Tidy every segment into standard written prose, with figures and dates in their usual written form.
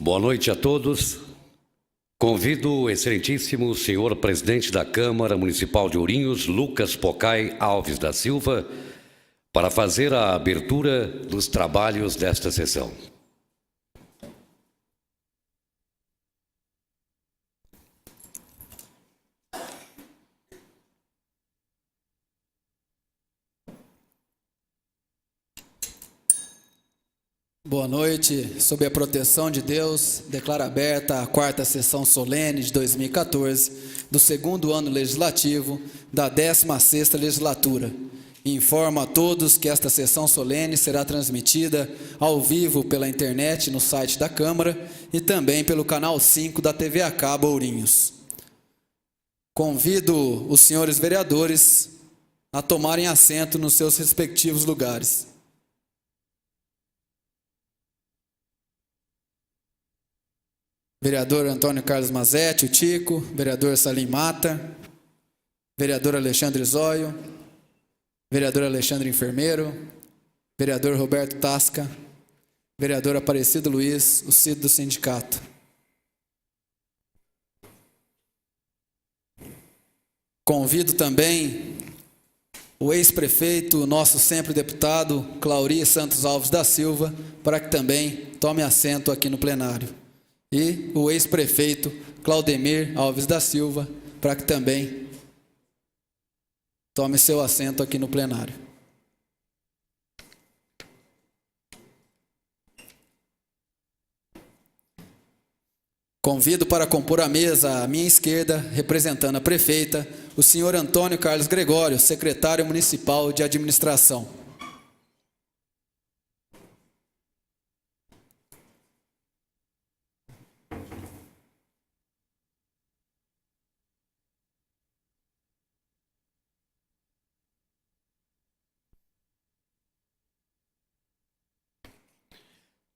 Boa noite a todos. Convido o excelentíssimo senhor presidente da Câmara Municipal de Ourinhos, Lucas Pocai Alves da Silva, para fazer a abertura dos trabalhos desta sessão. Boa noite. Sob a proteção de Deus, declaro aberta a quarta sessão solene de 2014 do segundo ano legislativo da 16ª legislatura. Informo a todos que esta sessão solene será transmitida ao vivo pela internet no site da Câmara e também pelo canal 5 da TV a cabo Ourinhos. Convido os senhores vereadores a tomarem assento nos seus respectivos lugares. Vereador Antônio Carlos Mazetti, o Tico, vereador Salim Mata, vereador Alexandre Zóio, vereador Alexandre Enfermeiro, vereador Roberto Tasca, vereador Aparecido Luiz, o Cid do Sindicato. Convido também o ex-prefeito, nosso sempre deputado, Clauri Santos Alves da Silva, para que também tome assento aqui no plenário. E o ex-prefeito Claudemir Alves da Silva, para que também tome seu assento aqui no plenário. Convido para compor a mesa à minha esquerda, representando a prefeita, o senhor Antônio Carlos Gregório, secretário municipal de administração.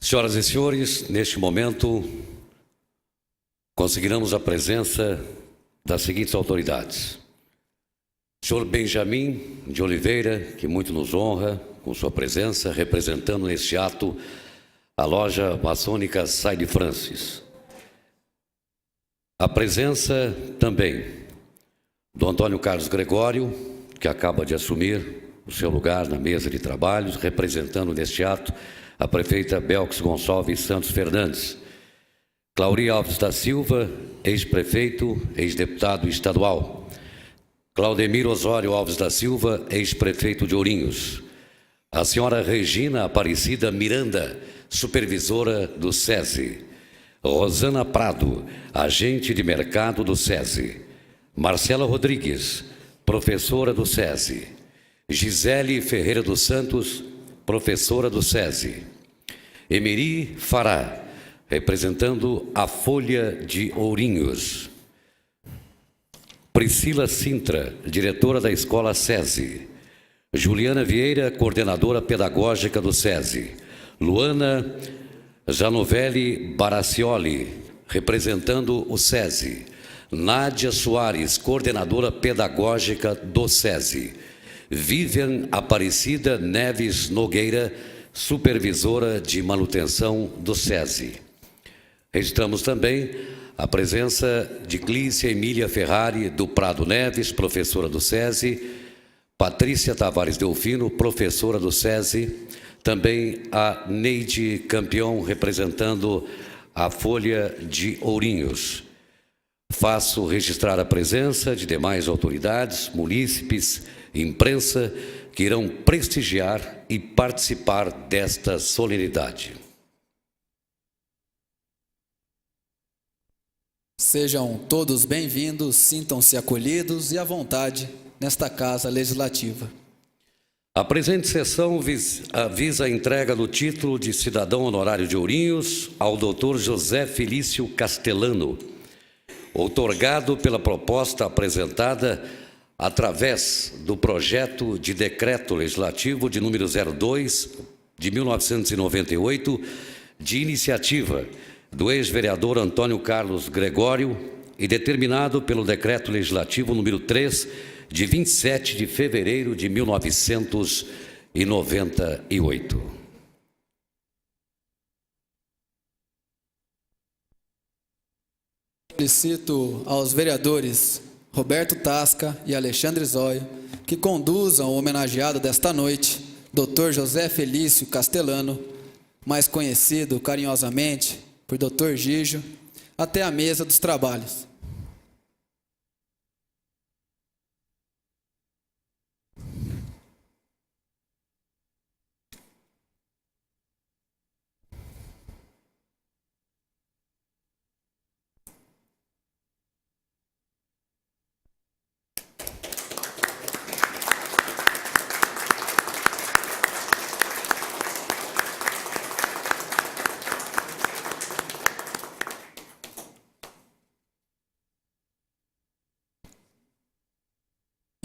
Senhoras e senhores, neste momento, conseguiremos a presença das seguintes autoridades. Senhor Benjamin de Oliveira, que muito nos honra com sua presença, representando neste ato a loja maçônica Saide Francis. A presença também do Antônio Carlos Gregório, que acaba de assumir o seu lugar na mesa de trabalhos, representando neste ato a prefeita Belkis Gonçalves Santos Fernandes. Clauri Alves da Silva, ex-prefeito, ex-deputado estadual. Claudemir Osório Alves da Silva, ex-prefeito de Ourinhos. A senhora Regina Aparecida Miranda, supervisora do SESI. Rosana Prado, agente de mercado do SESI. Marcela Rodrigues, professora do SESI. Gisele Ferreira dos Santos, professora do SESI. Emeri Fará, representando a Folha de Ourinhos. Priscila Sintra, diretora da Escola SESI. Juliana Vieira, coordenadora pedagógica do SESI. Luana Janovelli Baracioli, representando o SESI. Nádia Soares, coordenadora pedagógica do SESI. Vivian Aparecida Neves Nogueira, supervisora de manutenção do SESI. Registramos também a presença de Clícia Emília Ferrari do Prado Neves, professora do SESI, Patrícia Tavares Delfino, professora do SESI, também a Neide Campeão, representando a Folha de Ourinhos. Faço registrar a presença de demais autoridades, munícipes, imprensa, que irão prestigiar e participar desta solenidade. Sejam todos bem-vindos, sintam-se acolhidos e à vontade nesta Casa Legislativa. A presente sessão visa a entrega do título de cidadão honorário de Ourinhos ao Dr. José Felício Castellano, outorgado pela proposta apresentada através do projeto de decreto legislativo de número 02 de 1998, de iniciativa do ex-vereador Antônio Carlos Gregório e determinado pelo decreto legislativo número 3 de 27 de fevereiro de 1998. Solicito aos vereadores Roberto Tasca e Alexandre Zóio que conduzam o homenageado desta noite, Dr. José Felício Castellano, mais conhecido carinhosamente por Dr. Gijo, até a mesa dos trabalhos.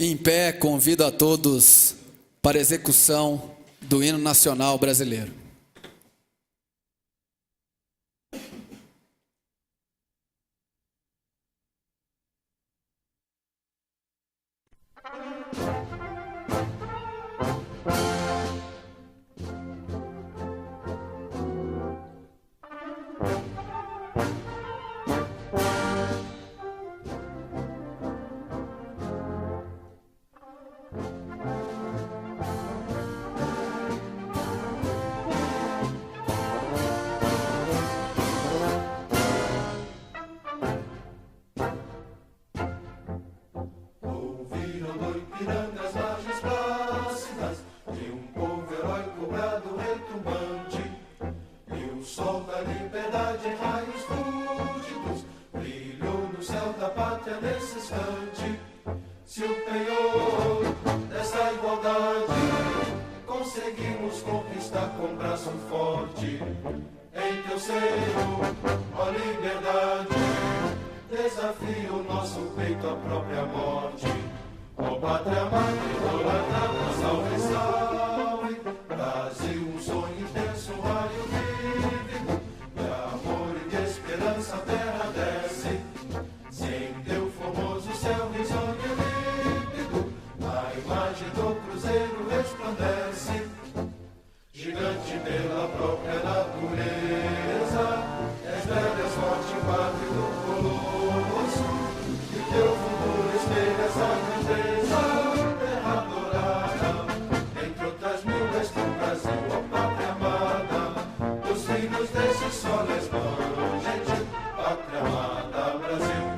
Em pé, convido a todos para a execução do hino nacional brasileiro. Se o penhor dessa igualdade conseguimos conquistar com braço forte, em teu seio, ó liberdade, desafia o nosso peito à própria morte. Ó pátria amada, idolatrada, salve, salve, Brasil, um sonho intenso, um raio vívido, de amor e de esperança a terra desce, sem teu formoso céu risonho límpido, a imagem do cruzeiro resplandece, gigante pela própria natureza, és velho, és forte, pátrio do colosso, e teu futuro espelha essa grandeza, terra dourada, entre outras mil és tu, Brasil, ó pátria amada, dos filhos desse sol és gente, pátria amada, Brasil.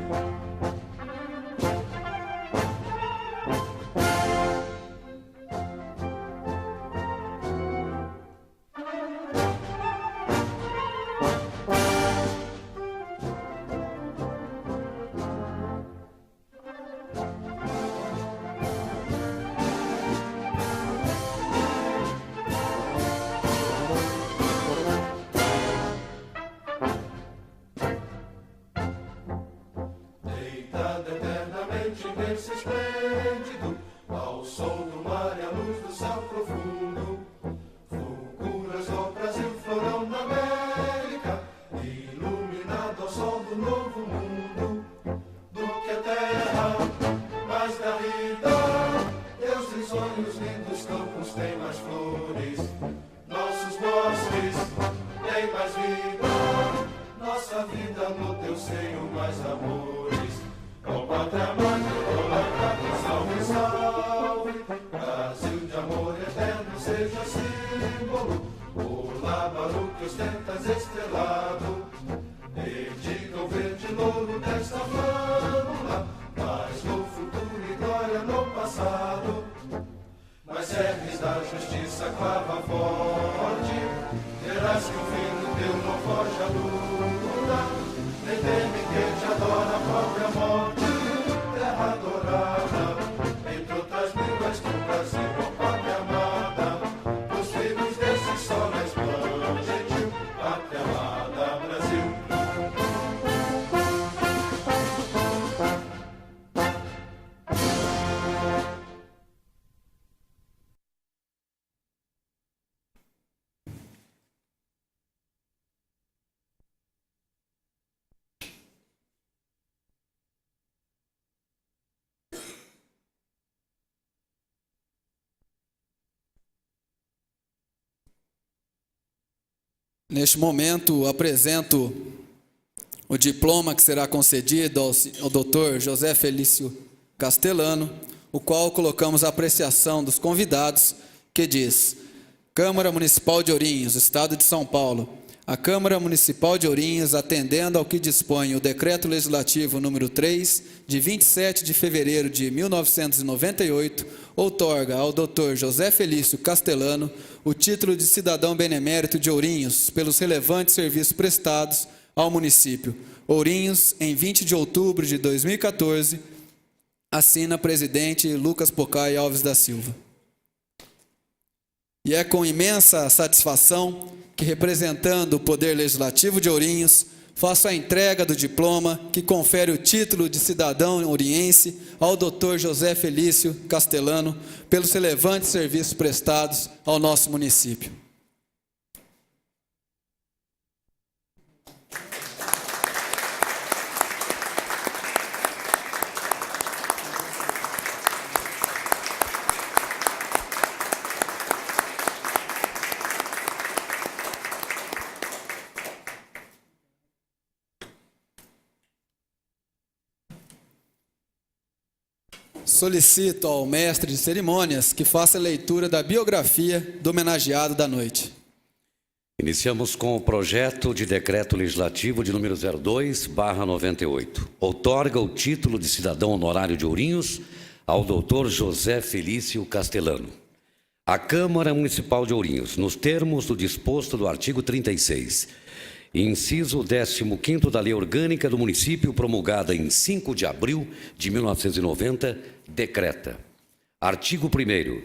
Deitado eternamente em berço esplêndido, ao som do mar e à luz do céu profundo, fulguras do Brasil, florão da América, iluminado ao sol do novo mundo, do que a terra mais garrida, teus risonhos lindos campos têm mais flores, nossos bosques têm mais vida, nossa vida no teu seio mais amores. Ó pátria amada, idolatrada, salve, salve, Brasil de amor eterno seja símbolo, o lábaro que ostentas estrelado, dedica o verde louro desta flâmula, paz no futuro e glória no passado, mas serves da justiça clava forte, verás que o fim do teu não foge à luta, nem teme quem te adora a própria morte, terra adorada, entre outras mil és tu, Brasil, ó pátria amada, os filhos desse sol resplandente, pátria amada, Brasil. Neste momento, apresento o diploma que será concedido ao Dr. José Felício Castellano, o qual colocamos à apreciação dos convidados, que diz: Câmara Municipal de Ourinhos, Estado de São Paulo. A Câmara Municipal de Ourinhos, atendendo ao que dispõe o Decreto Legislativo número 3, de 27 de fevereiro de 1998, outorga ao Dr. José Felício Castellano o título de cidadão benemérito de Ourinhos pelos relevantes serviços prestados ao município. Ourinhos, em 20 de outubro de 2014, assina presidente Lucas Pocai Alves da Silva. E é com imensa satisfação que, representando o Poder Legislativo de Ourinhos, faço a entrega do diploma que confere o título de cidadão ouriense ao Dr. José Felício Castellano pelos relevantes serviços prestados ao nosso município. Solicito ao mestre de cerimônias que faça a leitura da biografia do homenageado da noite. Iniciamos com o projeto de decreto legislativo de número 02/98. Outorga o título de cidadão honorário de Ourinhos ao Dr. José Felício Castellano. A Câmara Municipal de Ourinhos, nos termos do disposto do artigo 36, inciso 15º da Lei Orgânica do Município, promulgada em 5 de abril de 1990, decreta. Artigo 1º.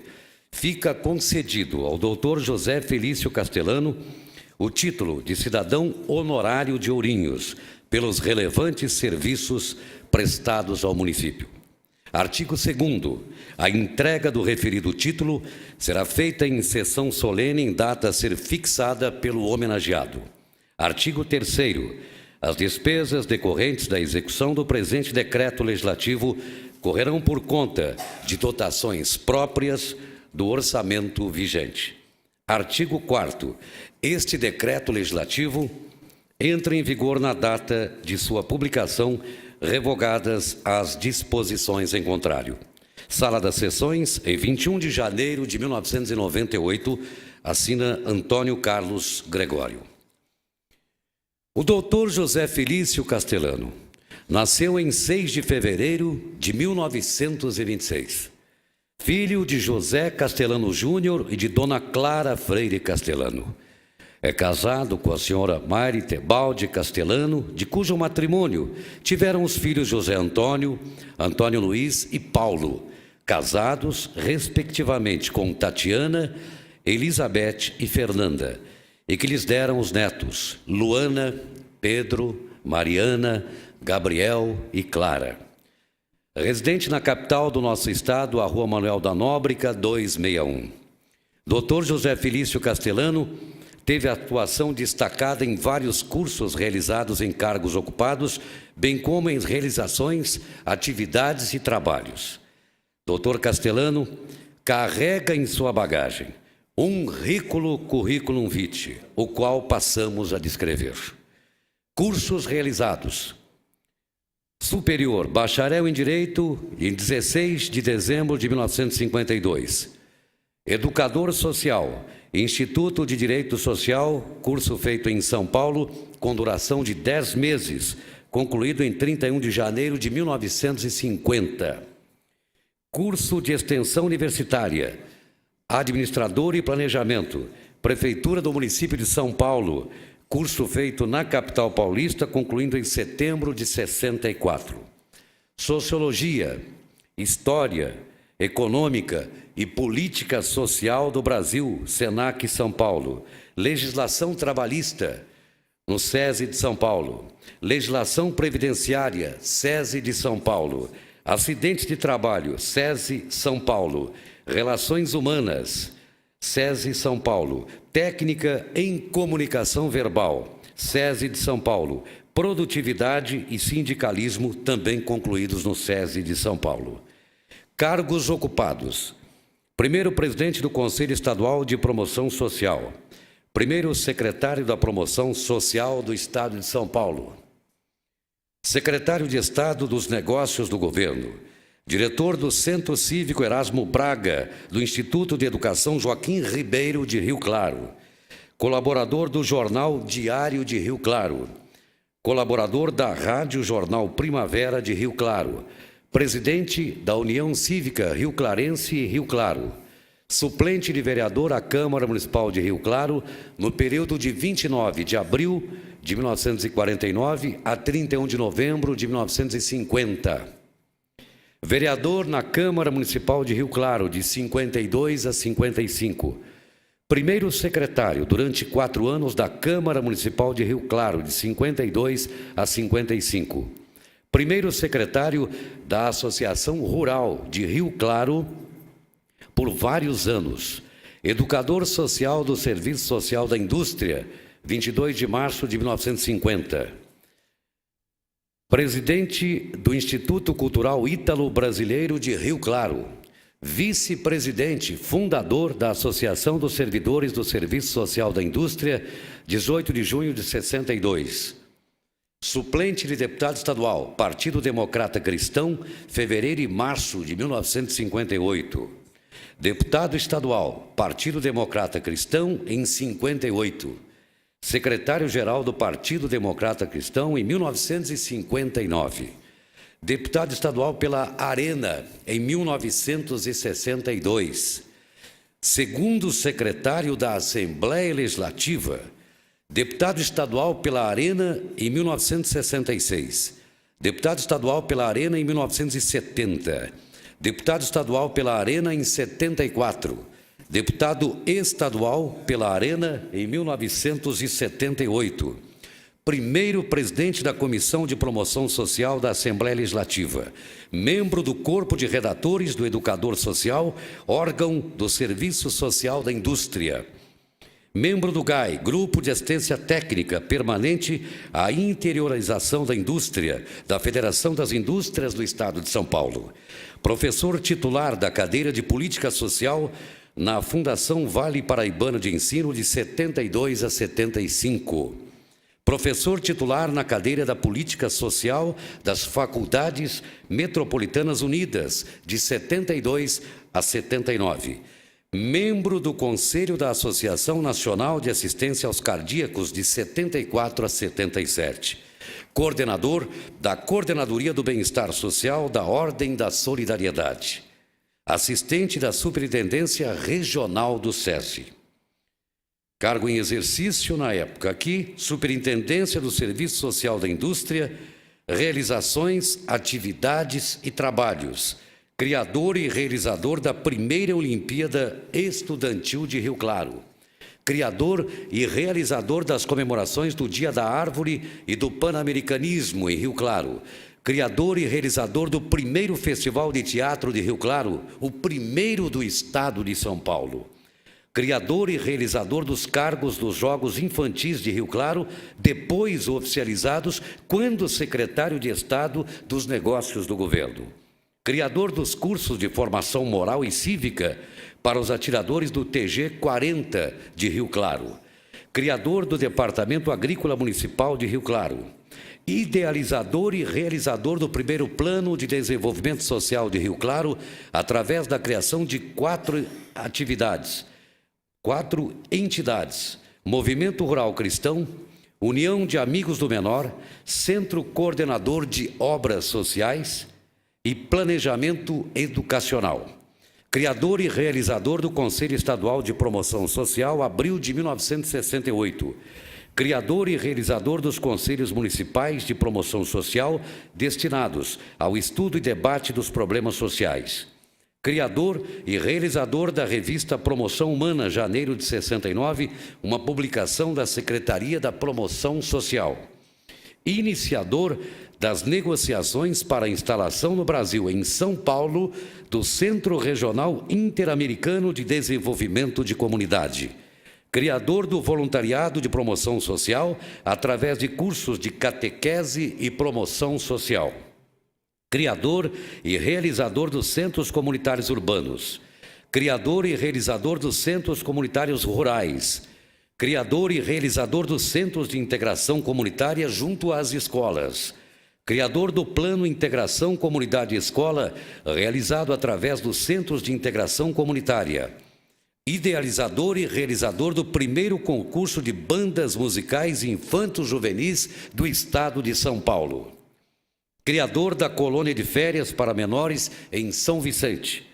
Fica concedido ao Dr. José Felício Castellano o título de cidadão honorário de Ourinhos pelos relevantes serviços prestados ao município. Artigo 2º. A entrega do referido título será feita em sessão solene em data a ser fixada pelo homenageado. Artigo 3º. As despesas decorrentes da execução do presente decreto legislativo correrão por conta de dotações próprias do orçamento vigente. Artigo 4º. Este decreto legislativo entra em vigor na data de sua publicação, revogadas as disposições em contrário. Sala das Sessões, em 21 de janeiro de 1998, assina Antônio Carlos Gregório. O Dr. José Felício Castellano nasceu em 6 de fevereiro de 1926. Filho de José Castellano Júnior e de Dona Clara Freire Castellano. É casado com a senhora Mari Tebaldi Castellano, de cujo matrimônio tiveram os filhos José Antônio, Antônio Luiz e Paulo, casados, respectivamente, com Tatiana, Elizabeth e Fernanda, e que lhes deram os netos Luana, Pedro, Mariana, Gabriel e Clara. Residente na capital do nosso estado, a Rua Manuel da Nóbrega, 261. Dr. José Felício Castellano teve atuação destacada em vários cursos realizados em cargos ocupados, bem como em realizações, atividades e trabalhos. Dr. Castellano carrega em sua bagagem um rico currículum vitae, o qual passamos a descrever. Cursos realizados: superior, bacharel em Direito, em 16 de dezembro de 1952. Educador social, Instituto de Direito Social, curso feito em São Paulo, com duração de 10 meses, concluído em 31 de janeiro de 1950. Curso de Extensão Universitária, Administrador e Planejamento, Prefeitura do Município de São Paulo, curso feito na capital paulista, concluindo em setembro de 64. Sociologia, História, Econômica e Política Social do Brasil, Senac São Paulo. Legislação Trabalhista, no SESI de São Paulo. Legislação Previdenciária, SESI de São Paulo. Acidentes de Trabalho, SESI São Paulo. Relações Humanas, SESI São Paulo. Técnica em Comunicação Verbal, SESI de São Paulo. Produtividade e Sindicalismo, também concluídos no SESI de São Paulo. Cargos ocupados: primeiro presidente do Conselho Estadual de Promoção Social, primeiro secretário da Promoção Social do Estado de São Paulo, secretário de Estado dos Negócios do Governo, diretor do Centro Cívico Erasmo Braga, do Instituto de Educação Joaquim Ribeiro de Rio Claro, colaborador do Jornal Diário de Rio Claro, colaborador da Rádio Jornal Primavera de Rio Claro, presidente da União Cívica Rio Clarense e Rio Claro, suplente de vereador à Câmara Municipal de Rio Claro no período de 29 de abril de 1949 a 31 de novembro de 1950. Vereador na Câmara Municipal de Rio Claro de 52 a 55. Primeiro secretário durante 4 anos da Câmara Municipal de Rio Claro de 52 a 55. Primeiro secretário da Associação Rural de Rio Claro por vários anos. Educador social do Serviço Social da Indústria, 22 de março de 1950. Presidente do Instituto Cultural Ítalo-Brasileiro de Rio Claro. Vice-presidente, fundador da Associação dos Servidores do Serviço Social da Indústria, 18 de junho de 62. Suplente de deputado estadual, Partido Democrata Cristão, fevereiro e março de 1958. Deputado estadual, Partido Democrata Cristão, em 58. Secretário-geral do Partido Democrata Cristão, em 1959. Deputado estadual pela Arena, em 1962. Segundo secretário da Assembleia Legislativa. Deputado estadual pela Arena, em 1966. Deputado estadual pela Arena, em 1970. Deputado estadual pela Arena, em 74. Deputado estadual pela Arena, em 1978. Primeiro presidente da Comissão de Promoção Social da Assembleia Legislativa. Membro do Corpo de Redatores do Educador Social, órgão do Serviço Social da Indústria. Membro do GAI, Grupo de Assistência Técnica Permanente à Interiorização da Indústria, da Federação das Indústrias do Estado de São Paulo. Professor titular da cadeira de Política Social na Fundação Vale Paraibana de Ensino de 72 a 75. Professor titular na cadeira da Política Social das Faculdades Metropolitanas Unidas de 72 a 79. Membro do Conselho da Associação Nacional de Assistência aos Cardíacos de 74 a 77. Coordenador da Coordenadoria do Bem-Estar Social da Ordem da Solidariedade. Assistente da Superintendência Regional do SESI. Cargo em exercício na época aqui, Superintendência do Serviço Social da Indústria, realizações, atividades e trabalhos. Criador e realizador da primeira Olimpíada Estudantil de Rio Claro. Criador e realizador das comemorações do Dia da Árvore e do Pan-Americanismo em Rio Claro. Criador e realizador do primeiro Festival de Teatro de Rio Claro, o primeiro do estado de São Paulo. Criador e realizador dos cargos dos Jogos Infantis de Rio Claro, depois oficializados quando secretário de Estado dos Negócios do Governo. Criador dos cursos de formação moral e cívica para os atiradores do TG 40 de Rio Claro. Criador do Departamento Agrícola Municipal de Rio Claro. Idealizador e realizador do primeiro Plano de Desenvolvimento Social de Rio Claro, através da criação de 4 entidades: Movimento Rural Cristão, União de Amigos do Menor, Centro Coordenador de Obras Sociais e Planejamento Educacional. Criador e realizador do Conselho Estadual de Promoção Social, abril de 1968. Criador e realizador dos Conselhos Municipais de Promoção Social, destinados ao estudo e debate dos problemas sociais. Criador e realizador da revista Promoção Humana, janeiro de 69, uma publicação da Secretaria da Promoção Social. Iniciador das negociações para a instalação no Brasil, em São Paulo, do Centro Regional Interamericano de Desenvolvimento de Comunidade. Criador do voluntariado de promoção social, através de cursos de catequese e promoção social. Criador e realizador dos centros comunitários urbanos. Criador e realizador dos centros comunitários rurais. Criador e realizador dos centros de integração comunitária junto às escolas. Criador do Plano Integração Comunidade Escola, realizado através dos Centros de Integração Comunitária. Idealizador e realizador do primeiro concurso de bandas musicais infanto-juvenis do Estado de São Paulo. Criador da colônia de férias para menores em São Vicente.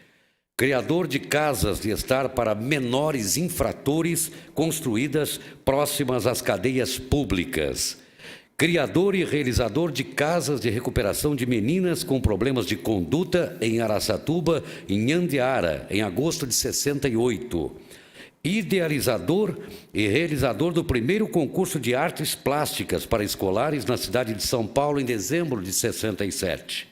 Criador de casas de estar para menores infratores construídas próximas às cadeias públicas. Criador e realizador de casas de recuperação de meninas com problemas de conduta em Araçatuba, em Andiara, em agosto de 68. Idealizador e realizador do primeiro concurso de artes plásticas para escolares na cidade de São Paulo, em dezembro de 67.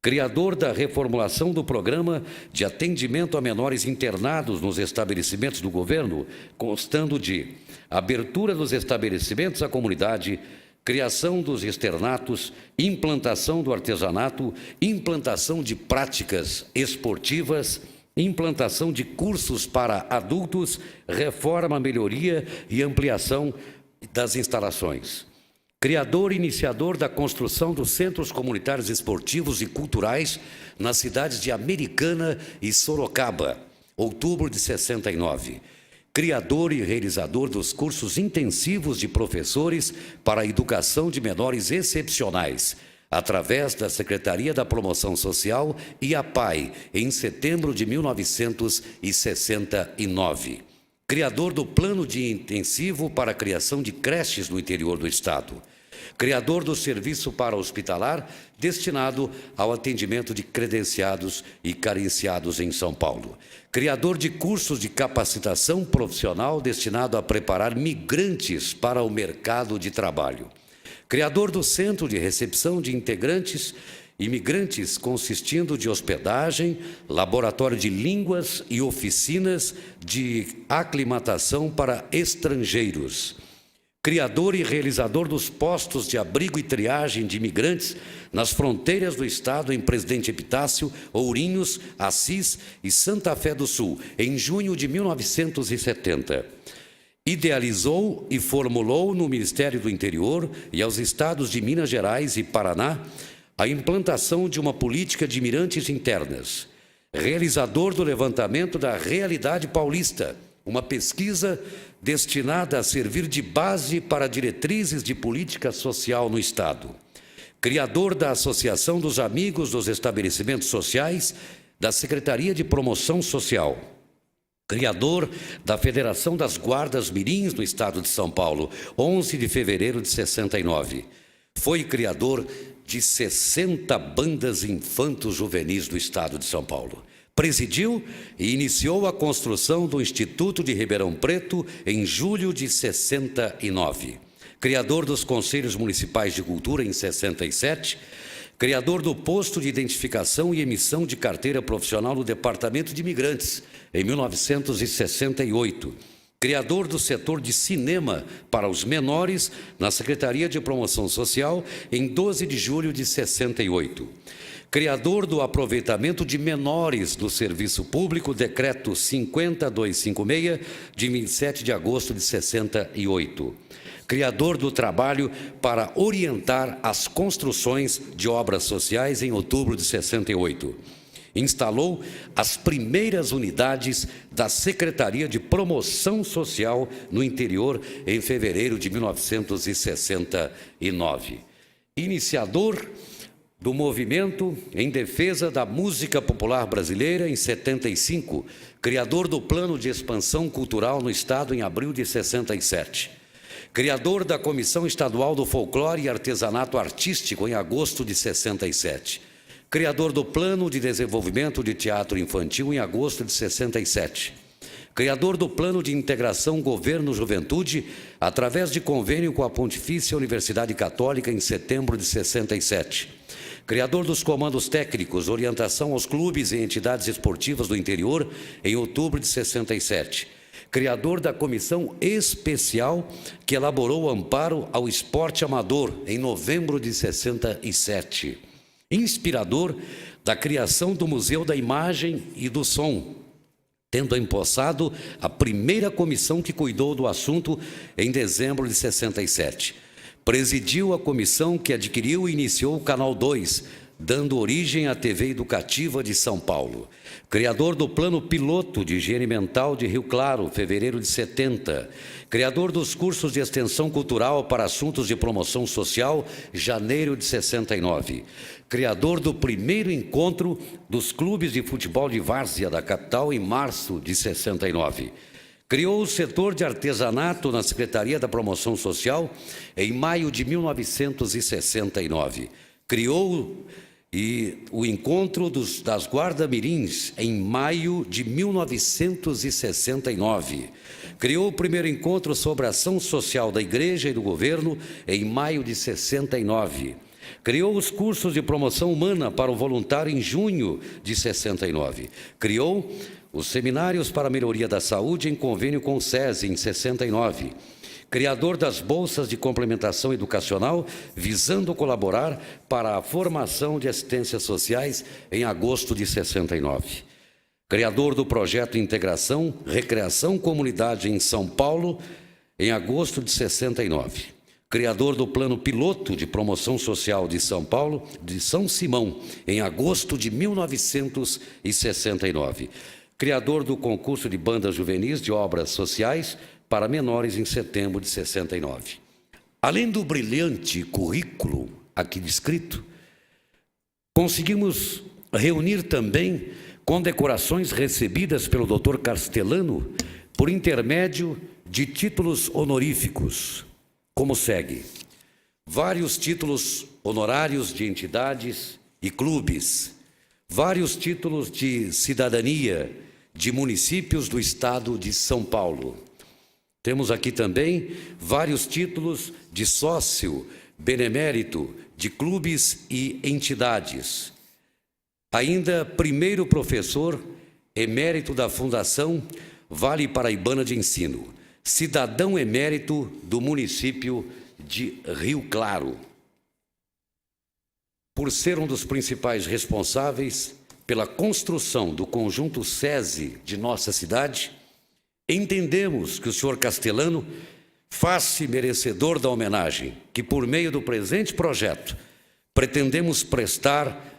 Criador da reformulação do programa de atendimento a menores internados nos estabelecimentos do governo, constando de abertura dos estabelecimentos à comunidade, criação dos externatos, implantação do artesanato, implantação de práticas esportivas, implantação de cursos para adultos, reforma, melhoria e ampliação das instalações. Criador e iniciador da construção dos centros comunitários esportivos e culturais nas cidades de Americana e Sorocaba, outubro de 69. Criador e realizador dos cursos intensivos de professores para a educação de menores excepcionais, através da Secretaria da Promoção Social e APAI, em setembro de 1969. Criador do Plano de Intensivo para a criação de creches no interior do Estado. Criador do serviço para-hospitalar destinado ao atendimento de credenciados e carenciados em São Paulo. Criador de cursos de capacitação profissional destinado a preparar migrantes para o mercado de trabalho. Criador do Centro de Recepção de Integrantes Imigrantes, consistindo de hospedagem, laboratório de línguas e oficinas de aclimatação para estrangeiros. Criador e realizador dos postos de abrigo e triagem de imigrantes nas fronteiras do Estado em Presidente Epitácio, Ourinhos, Assis e Santa Fé do Sul, em junho de 1970. Idealizou e formulou no Ministério do Interior e aos estados de Minas Gerais e Paraná a implantação de uma política de imigrante internas. Realizador do levantamento da realidade paulista, uma pesquisa destinada a servir de base para diretrizes de política social no Estado. Criador da Associação dos Amigos dos Estabelecimentos Sociais, da Secretaria de Promoção Social. Criador da Federação das Guardas Mirins no Estado de São Paulo, 11 de fevereiro de 69. Foi criador de 60 bandas infantos juvenis do Estado de São Paulo. Presidiu e iniciou a construção do Instituto de Ribeirão Preto em julho de 69. Criador dos Conselhos Municipais de Cultura em 67. Criador do Posto de Identificação e Emissão de Carteira Profissional no Departamento de Imigrantes em 1968. Criador do setor de cinema para os menores na Secretaria de Promoção Social em 12 de julho de 68. Criador do aproveitamento de menores do serviço público, decreto 50256, de 27 de agosto de 68. Criador do trabalho para orientar as construções de obras sociais em outubro de 68. Instalou as primeiras unidades da Secretaria de Promoção Social no interior em fevereiro de 1969. Iniciador do movimento em defesa da música popular brasileira em 75, criador do Plano de Expansão Cultural no Estado em abril de 67. Criador da Comissão Estadual do Folclore e Artesanato Artístico em agosto de 67. Criador do Plano de Desenvolvimento de Teatro Infantil em agosto de 67. Criador do Plano de Integração Governo-Juventude, através de convênio com a Pontifícia Universidade Católica em setembro de 67. Criador dos comandos técnicos, orientação aos clubes e entidades esportivas do interior em outubro de 67. Criador da comissão especial que elaborou o amparo ao esporte amador em novembro de 67. Inspirador da criação do Museu da Imagem e do Som, tendo empossado a primeira comissão que cuidou do assunto em dezembro de 67. presidiu a comissão que adquiriu e iniciou o Canal 2, dando origem à TV Educativa de São Paulo. Criador do Plano Piloto de Higiene Mental de Rio Claro, fevereiro de 70. Criador dos cursos de extensão cultural para assuntos de promoção social, janeiro de 69. Criador do primeiro encontro dos clubes de futebol de várzea da capital, em março de 69. Criou o setor de artesanato na Secretaria da Promoção Social em maio de 1969. Criou o encontro das guarda-mirins em maio de 1969. Criou o primeiro encontro sobre a ação social da Igreja e do Governo em maio de 69. Criou os cursos de promoção humana para o voluntário em junho de 69. Criou os seminários para a melhoria da saúde em convênio com o SESI em 69. Criador das bolsas de complementação educacional, visando colaborar para a formação de assistências sociais em agosto de 69. Criador do projeto Integração, Recreação Comunidade em São Paulo, em agosto de 69. Criador do Plano Piloto de Promoção Social de São Paulo, de São Simão, em agosto de 1969. Criador do concurso de bandas juvenis de obras sociais para menores em setembro de 69. Além do brilhante currículo aqui descrito, conseguimos reunir também condecorações recebidas pelo Dr. Castellano por intermédio de títulos honoríficos, como segue: vários títulos honorários de entidades e clubes, vários títulos de cidadania de municípios do estado de São Paulo. Temos aqui também vários títulos de sócio benemérito de clubes e entidades. Ainda primeiro professor emérito da Fundação Vale Paraibana de Ensino, cidadão emérito do município de Rio Claro. Por ser um dos principais responsáveis pela construção do conjunto SESI de nossa cidade, entendemos que o senhor Castellano faz-se merecedor da homenagem que, por meio do presente projeto, pretendemos prestar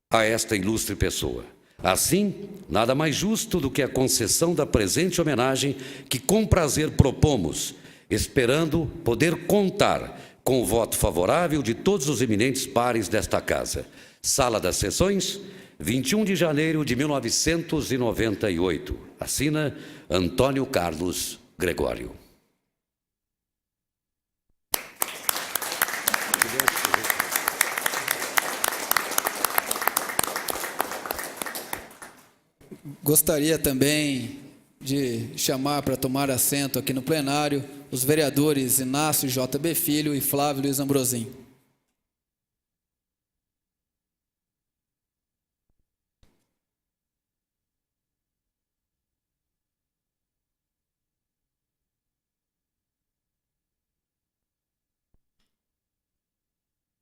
a esta ilustre pessoa. Assim, nada mais justo do que a concessão da presente homenagem que com prazer propomos, esperando poder contar com o voto favorável de todos os eminentes pares desta casa. Sala das Sessões, 21 de janeiro de 1998. Assina Antônio Carlos Gregório. Gostaria também de chamar para tomar assento aqui no plenário os vereadores Inácio J.B. Filho e Flávio Luiz Ambrosim.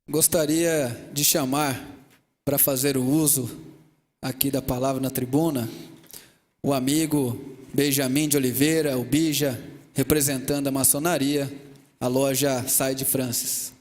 Gostaria de chamar para fazer o uso aqui da palavra na tribuna o amigo Benjamin de Oliveira, o Bija, representando a maçonaria, a loja Side Francis.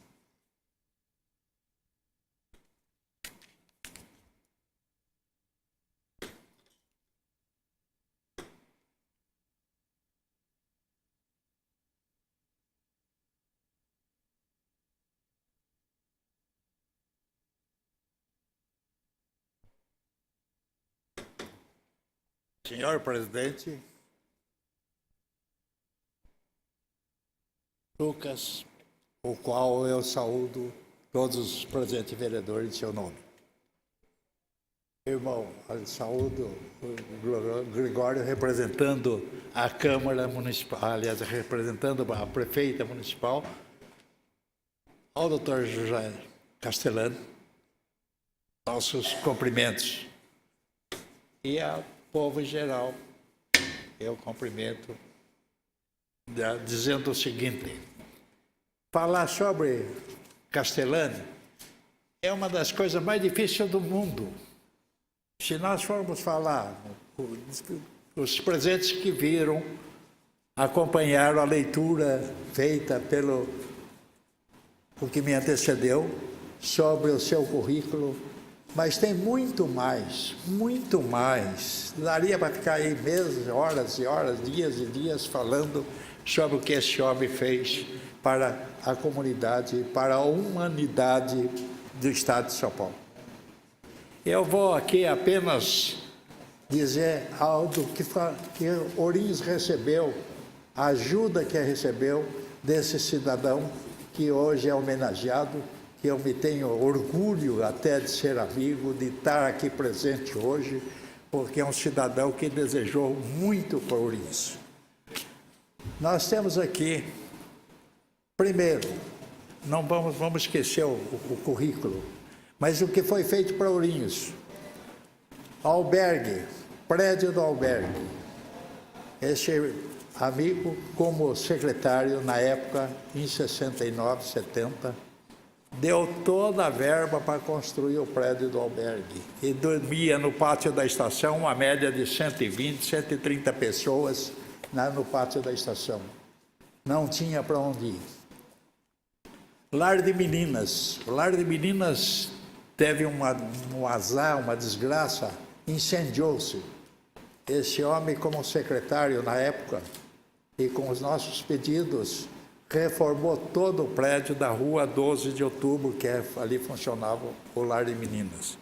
Senhor presidente, Lucas, o qual eu saúdo todos os presentes vereadores de seu nome. Irmão, eu saúdo o Gregório representando a Câmara Municipal, aliás, representando a prefeita municipal, ao doutor José Castellano, nossos cumprimentos. E ao povo em geral, eu cumprimento, dizendo o seguinte: falar sobre Castellano é uma das coisas mais difíceis do mundo. Se nós formos falar, os presentes que viram, acompanharam a leitura feita pelo o que me antecedeu, sobre o seu currículo, mas tem muito mais, muito mais. Daria para ficar aí meses, horas e horas, dias e dias falando sobre o que esse homem fez para a comunidade, para a humanidade do Estado de São Paulo. Eu vou aqui apenas dizer algo que Ourinhos recebeu, a ajuda que recebeu desse cidadão que hoje é homenageado, que eu me tenho orgulho até de ser amigo, de estar aqui presente hoje, porque é um cidadão que desejou muito para Ourinhos. Nós temos aqui, primeiro, não vamos esquecer o currículo, mas o que foi feito para Ourinhos. Albergue, prédio do albergue. Esse amigo, como secretário na época, em 69, 70, deu toda a verba para construir o prédio do albergue. E dormia no pátio da estação, uma média de 120, 130 pessoas no pátio da estação. Não tinha para onde ir. Lar de Meninas. O Lar de Meninas teve um azar, uma desgraça, incendiou-se. Esse homem, como secretário na época, e com os nossos pedidos, reformou todo o prédio da rua 12 de outubro, que ali funcionava o Lar de Meninas.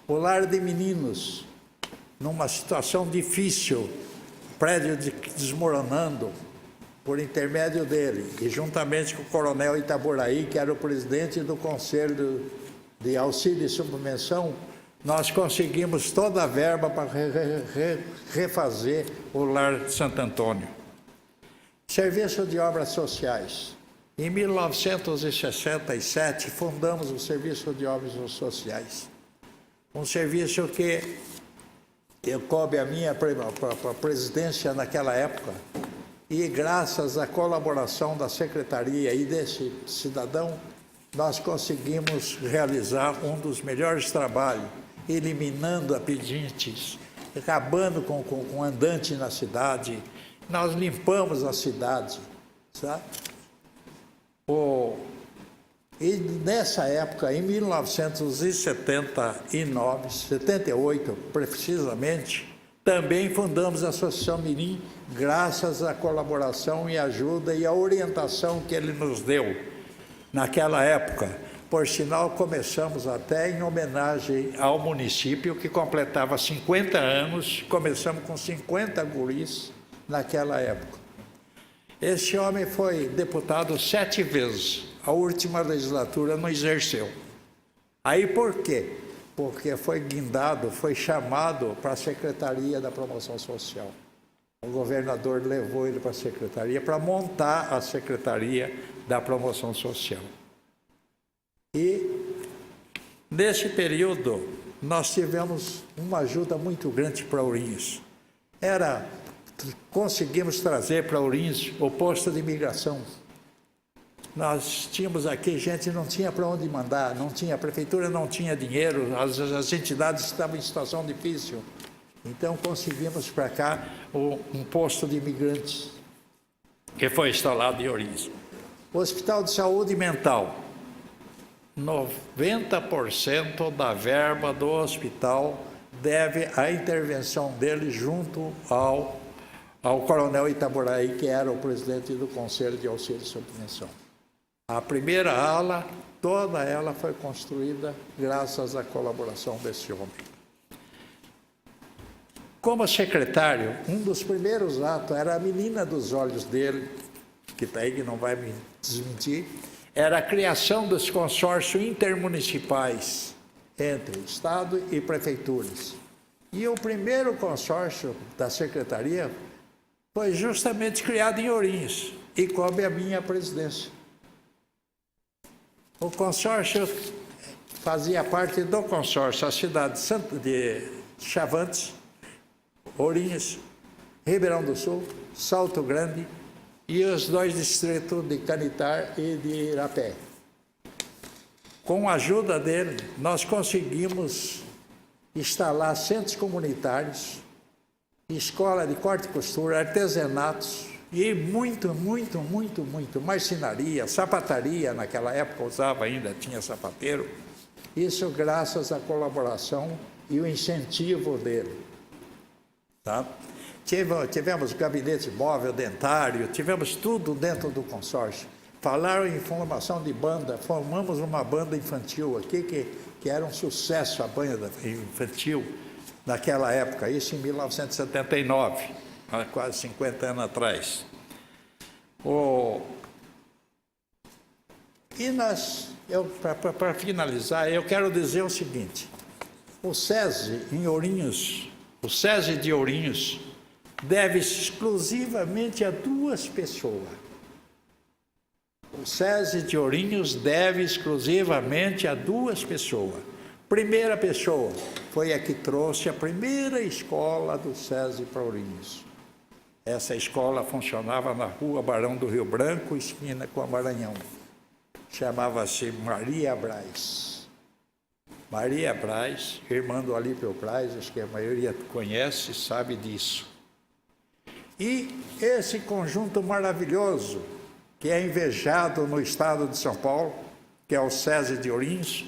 O Lar de Meninos, numa situação difícil, prédio desmoronando, por intermédio dele, e juntamente com o coronel Itaboraí, que era o presidente do Conselho de Auxílio e Subvenção, nós conseguimos toda a verba para refazer o Lar de Santo Antônio. Serviço de Obras Sociais. Em 1967, fundamos o Serviço de Obras Sociais. Um serviço que coube a minha presidência naquela época, e graças à colaboração da secretaria e desse cidadão, nós conseguimos realizar um dos melhores trabalhos, eliminando pedintes, acabando com andante na cidade. Nós limpamos a cidade, sabe? E nessa época, em 1979, 78 precisamente, também fundamos a Associação Mirim, graças à colaboração e ajuda e à orientação que ele nos deu naquela época. Por sinal, começamos até em homenagem ao município, que completava 50 anos, começamos com 50 guris naquela época. Esse homem foi deputado 7 vezes, a última legislatura não exerceu. Aí por quê? Porque foi guindado, foi chamado para a Secretaria da Promoção Social. O governador levou ele para a Secretaria para montar a Secretaria da Promoção Social. E, nesse período, nós tivemos uma ajuda muito grande para Ourinhos. Conseguimos trazer para Ourinhos o posto de imigração. Nós tínhamos aqui, gente não tinha para onde mandar, a prefeitura não tinha dinheiro, as entidades estavam em situação difícil. Então, conseguimos para cá um posto de imigrantes, que foi instalado em Ourinhos. O Hospital de Saúde Mental. 90% da verba do hospital deve à intervenção dele junto ao coronel Itaboraí, que era o presidente do Conselho de Auxílio e Subvenção. A primeira ala, toda ela foi construída graças à colaboração desse homem. Como secretário, um dos primeiros atos era a menina dos olhos dele, que está aí, que não vai me desmentir, era a criação dos consórcios intermunicipais entre Estado e prefeituras. E o primeiro consórcio da secretaria foi justamente criado em Ourinhos e coube a minha presidência. O consórcio fazia parte do consórcio a cidade de Chavantes, Ourinhos, Ribeirão do Sul, Salto Grande e os 2 distritos de Canitar e de Irapé. Com a ajuda dele, nós conseguimos instalar centros comunitários, escola de corte e costura, artesanatos E muito marcenaria, sapataria, naquela época usava ainda, tinha sapateiro. Isso graças à colaboração e o incentivo dele. Tá? Tivemos gabinete móvel, dentário, tivemos tudo dentro do consórcio. Falaram em formação de banda, formamos uma banda infantil aqui, que era um sucesso a banda infantil naquela época, isso em 1979, há quase 50 anos atrás. Para finalizar, eu quero dizer o seguinte: o SESI em Ourinhos, o SESI de Ourinhos, deve exclusivamente a duas pessoas. O SESI de Ourinhos deve exclusivamente a duas pessoas. Primeira pessoa foi a que trouxe a primeira escola do SESI para Ourinhos. Essa escola funcionava na rua Barão do Rio Branco, esquina com a Maranhão. Chamava-se Maria Braz. Maria Braz, irmã do Alípio Braz, acho que a maioria conhece, sabe disso. E esse conjunto maravilhoso, que é invejado no estado de São Paulo, que é o SESI de Ourinhos,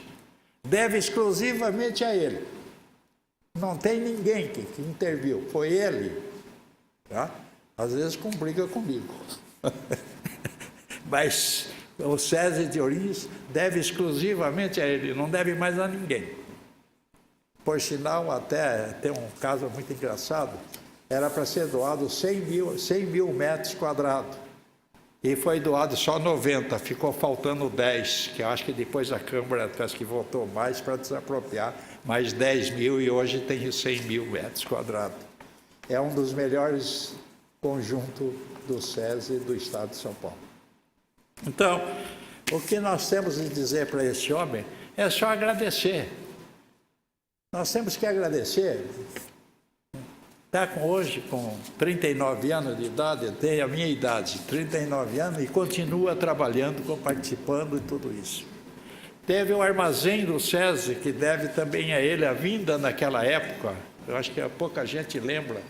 deve exclusivamente a ele. Não tem ninguém que interviu, foi ele. Tá? Às vezes com briga comigo. Mas o SESI de Ourinhos deve exclusivamente a ele, não deve mais a ninguém. Por sinal, até tem um caso muito engraçado, era para ser doado 100 mil metros quadrados. E foi doado só 90, ficou faltando 10, que eu acho que depois a Câmara parece que votou mais para desapropriar, mais 10 mil e hoje tem 100 mil metros quadrados. É um dos melhores conjuntos do SESI do Estado de São Paulo. Então, o que nós temos de dizer para esse homem é só agradecer. Nós temos que agradecer. Está hoje com 39 anos de idade, tem a minha idade, 39 anos, e continua trabalhando, participando e tudo isso. Teve o armazém do SESI, que deve também a ele a vinda naquela época, eu acho que pouca gente lembra,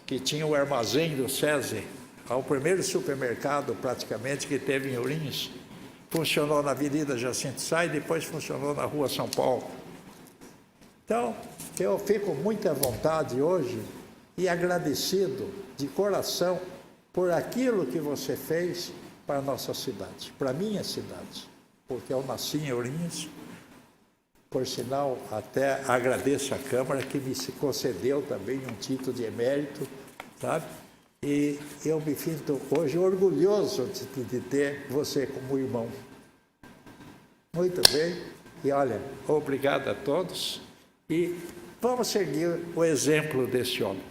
que tinha o armazém do SESI, o primeiro supermercado praticamente que teve em Ourinhos, funcionou na Avenida Jacinto Sá e depois funcionou na Rua São Paulo. Então, eu fico muito à vontade hoje e agradecido de coração por aquilo que você fez para a nossa cidade, para a minha cidade, porque eu nasci em Ourinhos. Por sinal, até agradeço à Câmara que me concedeu também um título de emérito, sabe? E eu me sinto hoje orgulhoso de ter você como irmão. Muito bem, e olha, obrigado a todos, e vamos seguir o exemplo desse homem.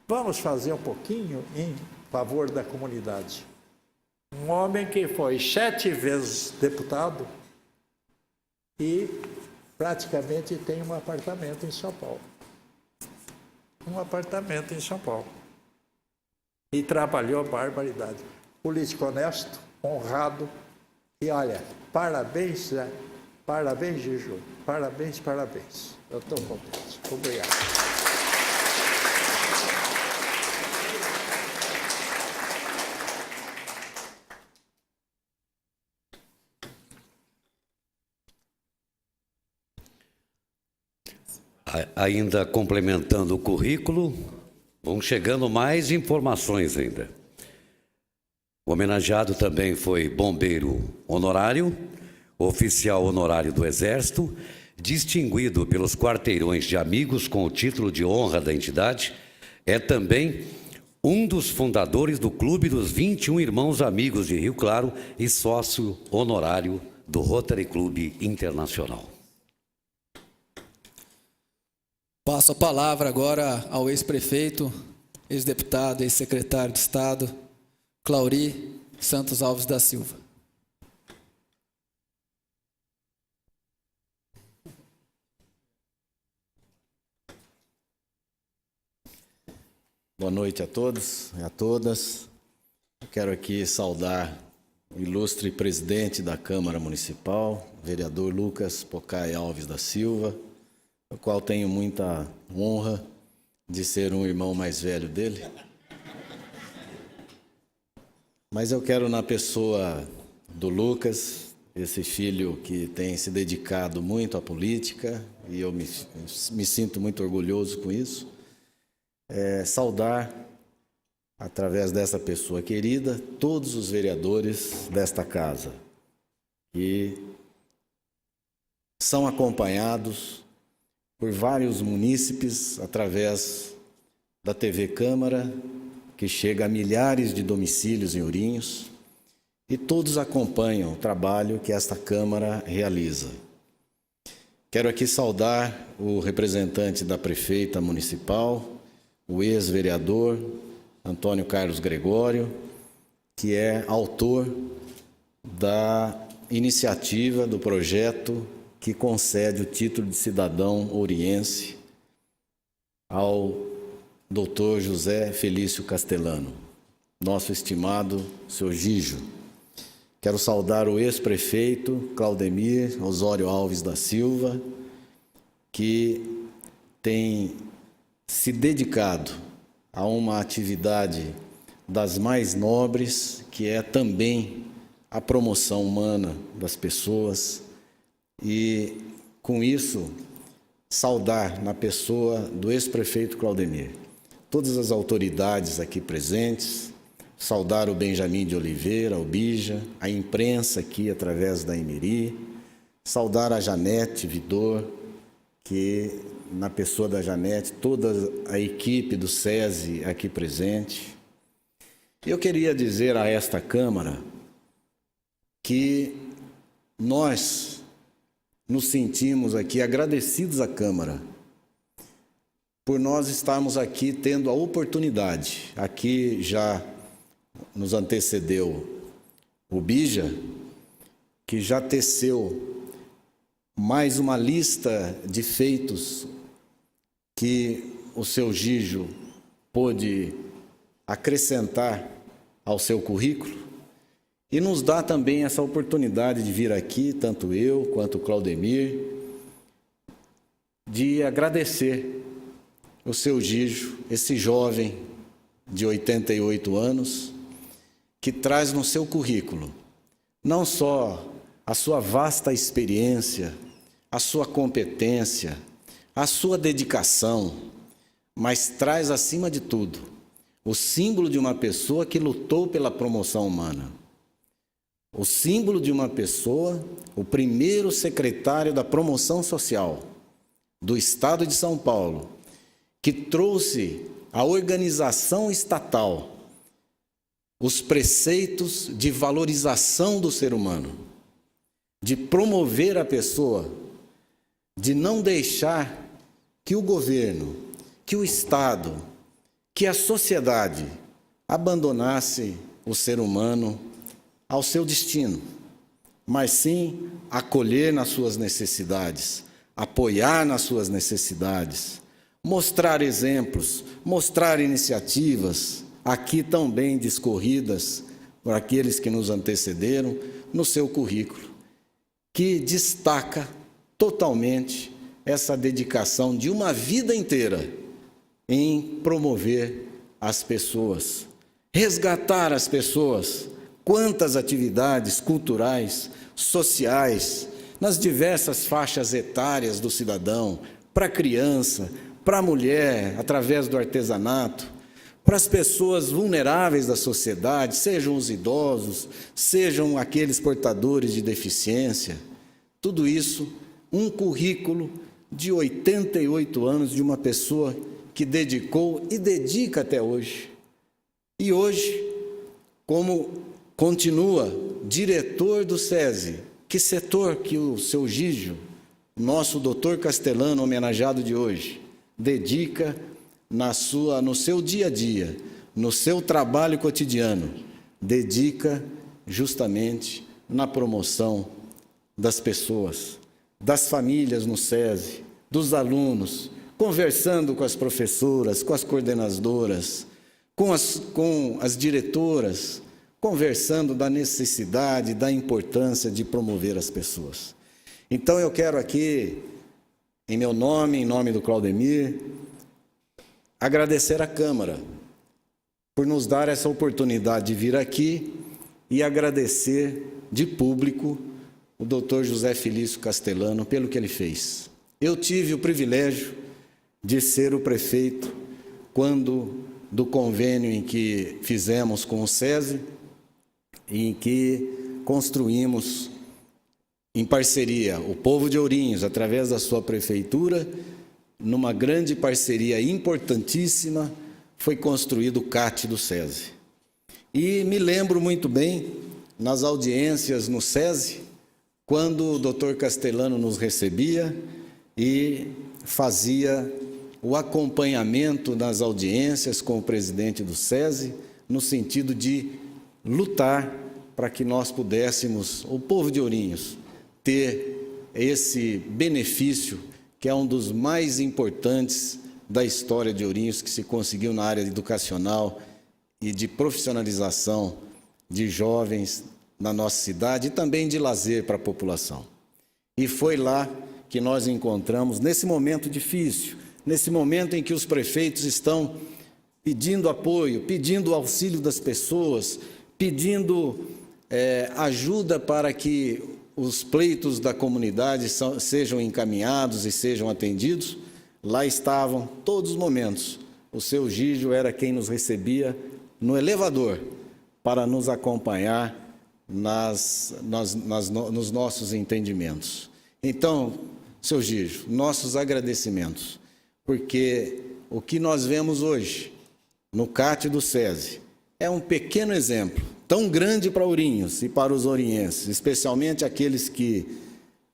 Vamos fazer um pouquinho em favor da comunidade. Um homem que foi 7 vezes deputado e praticamente tem um apartamento em São Paulo. Um apartamento em São Paulo. E trabalhou barbaridade. Político honesto, honrado. E olha, parabéns, né? Parabéns, Juju. Parabéns. Eu estou contente. Obrigado. Ainda complementando o currículo, vão chegando mais informações ainda. O homenageado também foi bombeiro honorário, oficial honorário do Exército, distinguido pelos quarteirões de amigos com o título de honra da entidade, é também um dos fundadores do Clube dos 21 Irmãos Amigos de Rio Claro e sócio honorário do Rotary Clube Internacional. Passo a palavra agora ao ex-prefeito, ex-deputado, ex-secretário de Estado, Clauri Santos Alves da Silva. Boa noite a todos e a todas. Eu quero aqui saudar o ilustre presidente da Câmara Municipal, vereador Lucas Pocai Alves da Silva, o qual tenho muita honra de ser um irmão mais velho dele. Mas eu quero, na pessoa do Lucas, esse filho que tem se dedicado muito à política, e eu me sinto muito orgulhoso com isso, saudar, através dessa pessoa querida, todos os vereadores desta casa, que são acompanhados por vários munícipes através da TV Câmara, que chega a milhares de domicílios em Ourinhos, e todos acompanham o trabalho que esta Câmara realiza. Quero aqui saudar o representante da prefeita municipal, o ex-vereador Antônio Carlos Gregório, que é autor da iniciativa do projeto que concede o título de cidadão ouriense ao Dr. José Felício Castellano, nosso estimado senhor Gijo. Quero saudar o ex-prefeito Claudemir Osório Alves da Silva, que tem se dedicado a uma atividade das mais nobres, que é também a promoção humana das pessoas, e, com isso, saudar na pessoa do ex-prefeito Claudemir todas as autoridades aqui presentes, saudar o Benjamin de Oliveira, o Bija, a imprensa aqui através da Emiri, saudar a Janete Vidor, que, na pessoa da Janete, toda a equipe do SESI aqui presente. Eu queria dizer a esta Câmara que nós nos sentimos aqui agradecidos à Câmara por nós estarmos aqui tendo a oportunidade. Aqui já nos antecedeu o Bija, que já teceu mais uma lista de feitos que o seu Gijo pôde acrescentar ao seu currículo, e nos dá também essa oportunidade de vir aqui, tanto eu quanto o Claudemir, de agradecer o seu Gijo, esse jovem de 88 anos, que traz no seu currículo não só a sua vasta experiência, a sua competência, a sua dedicação, mas traz, acima de tudo, o símbolo de uma pessoa que lutou pela promoção humana. O símbolo de uma pessoa, o primeiro secretário da promoção social do Estado de São Paulo, que trouxe à organização estatal os preceitos de valorização do ser humano, de promover a pessoa, de não deixar que o governo, que o Estado, que a sociedade abandonasse o ser humano ao seu destino, mas sim acolher nas suas necessidades, apoiar nas suas necessidades, mostrar exemplos, mostrar iniciativas, aqui tão bem discorridas por aqueles que nos antecederam, no seu currículo, que destaca totalmente essa dedicação de uma vida inteira em promover as pessoas, resgatar as pessoas. Quantas atividades culturais, sociais, nas diversas faixas etárias do cidadão, para a criança, para a mulher, através do artesanato, para as pessoas vulneráveis da sociedade, sejam os idosos, sejam aqueles portadores de deficiência. Tudo isso, um currículo de 88 anos de uma pessoa que dedicou e dedica até hoje. E hoje, como continua diretor do SESI, que setor que o seu Gijo, nosso doutor Castellano, homenageado de hoje, dedica no seu dia a dia, no seu trabalho cotidiano, dedica justamente na promoção das pessoas, das famílias no SESI, dos alunos, conversando com as professoras, com as coordenadoras, com as diretoras, conversando da necessidade, da importância de promover as pessoas. Então eu quero aqui, em meu nome, em nome do Claudemir, agradecer à Câmara por nos dar essa oportunidade de vir aqui e agradecer de público o Dr. José Felício Castellano pelo que ele fez. Eu tive o privilégio de ser o prefeito do convênio em que fizemos com o SESI, em que construímos em parceria o povo de Ourinhos, através da sua prefeitura, numa grande parceria importantíssima, foi construído o CAT do SESI. E me lembro muito bem, nas audiências no SESI, quando o Dr. Castellano nos recebia e fazia o acompanhamento nas audiências com o presidente do SESI, no sentido de lutar para que nós pudéssemos, o povo de Ourinhos, ter esse benefício, que é um dos mais importantes da história de Ourinhos, que se conseguiu na área educacional e de profissionalização de jovens na nossa cidade e também de lazer para a população. E foi lá que nós encontramos, nesse momento difícil, nesse momento em que os prefeitos estão pedindo apoio, pedindo auxílio das pessoas, pedindo ajuda para que os pleitos da comunidade sejam encaminhados e sejam atendidos, lá estavam todos os momentos. O seu Gígio era quem nos recebia no elevador para nos acompanhar nos nossos entendimentos. Então, seu Gígio, nossos agradecimentos, porque o que nós vemos hoje no CAT do SESI é um pequeno exemplo, tão grande para Ourinhos e para os ourinhenses, especialmente aqueles que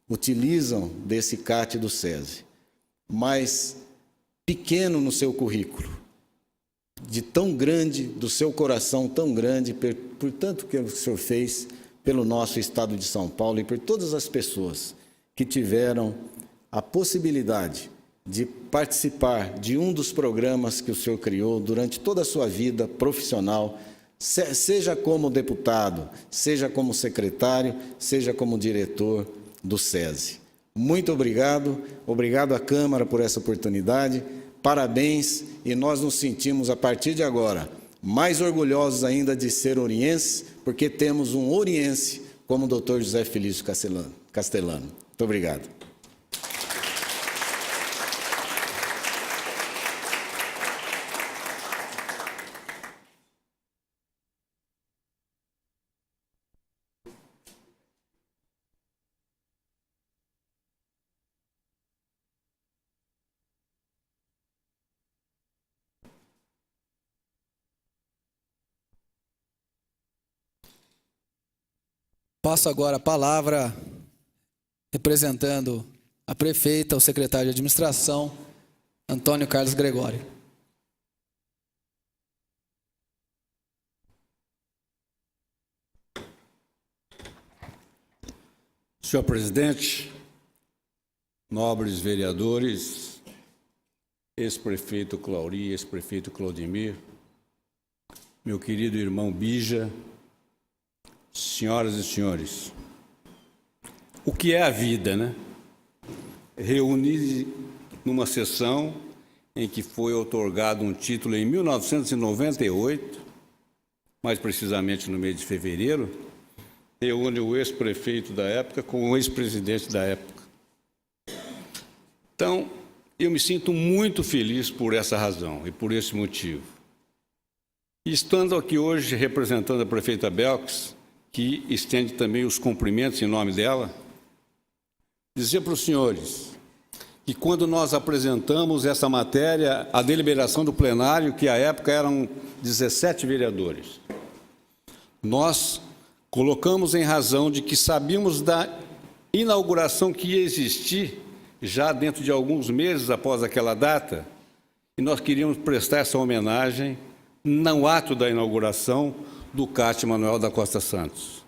utilizam desse CAT do SESI, mas pequeno no seu currículo, de tão grande, do seu coração tão grande, por tanto que o senhor fez pelo nosso estado de São Paulo e por todas as pessoas que tiveram a possibilidade de participar de um dos programas que o senhor criou durante toda a sua vida profissional, seja como deputado, seja como secretário, seja como diretor do SESI. Muito obrigado, obrigado à Câmara por essa oportunidade, parabéns, e nós nos sentimos, a partir de agora, mais orgulhosos ainda de ser ourinhenses, porque temos um ourinhense como o Dr. José Felício Castellano. Muito obrigado. Passo agora a palavra, representando a prefeita, o secretário de administração, Antônio Carlos Gregório. Senhor presidente, nobres vereadores, ex-prefeito Clauri, ex-prefeito Claudemir, meu querido irmão Bija, senhoras e senhores, o que é a vida, né? Reuni numa sessão em que foi outorgado um título em 1998, mais precisamente no mês de fevereiro, reúne o ex-prefeito da época com o ex-presidente da época. Então, eu me sinto muito feliz por essa razão e por esse motivo. E estando aqui hoje representando a prefeita Belkis, que estende também os cumprimentos em nome dela, dizer para os senhores que quando nós apresentamos essa matéria, a deliberação do plenário, que à época eram 17 vereadores, nós colocamos em razão de que sabíamos da inauguração que ia existir já dentro de alguns meses após aquela data, e nós queríamos prestar essa homenagem no ato da inauguração do CAT Manuel da Costa Santos.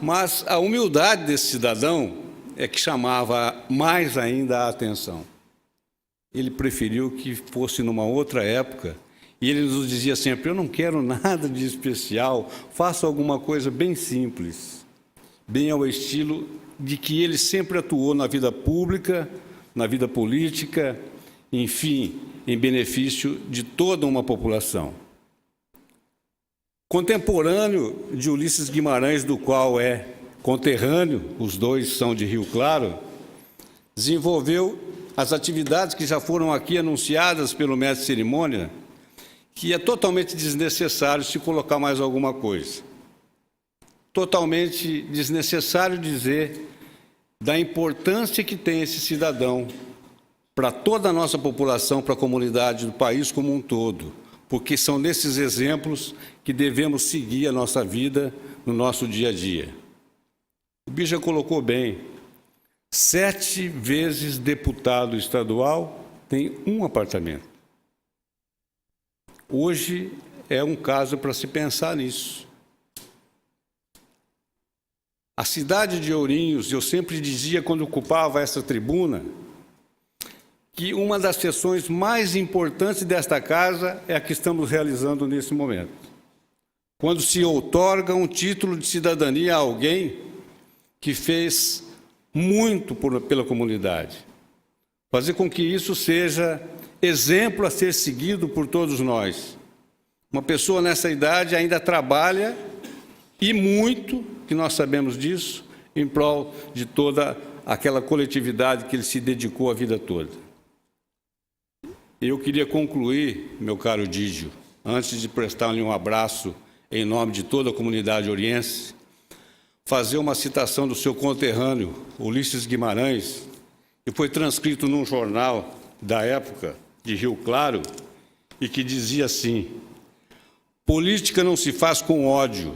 Mas a humildade desse cidadão é que chamava mais ainda a atenção. Ele preferiu que fosse numa outra época, e ele nos dizia sempre: eu não quero nada de especial, faça alguma coisa bem simples, bem ao estilo de que ele sempre atuou na vida pública, na vida política, enfim, em benefício de toda uma população. Contemporâneo de Ulisses Guimarães, do qual é conterrâneo, os dois são de Rio Claro, desenvolveu as atividades que já foram aqui anunciadas pelo mestre de cerimônia, que é totalmente desnecessário se colocar mais alguma coisa. Totalmente desnecessário dizer da importância que tem esse cidadão para toda a nossa população, para a comunidade do país como um todo, porque são nesses exemplos que devemos seguir a nossa vida no nosso dia a dia. O Bija colocou bem, 7 vezes deputado estadual tem um apartamento. Hoje é um caso para se pensar nisso. A cidade de Ourinhos, eu sempre dizia quando ocupava essa tribuna, que uma das sessões mais importantes desta casa é a que estamos realizando nesse momento. Quando se outorga um título de cidadania a alguém que fez muito pela comunidade. Fazer com que isso seja exemplo a ser seguido por todos nós. Uma pessoa nessa idade ainda trabalha, e muito, que nós sabemos disso, em prol de toda aquela coletividade que ele se dedicou a vida toda. Eu queria concluir, meu caro Dídio, antes de prestar-lhe um abraço em nome de toda a comunidade oriense, fazer uma citação do seu conterrâneo, Ulisses Guimarães, que foi transcrito num jornal da época, de Rio Claro, e que dizia assim: política não se faz com ódio,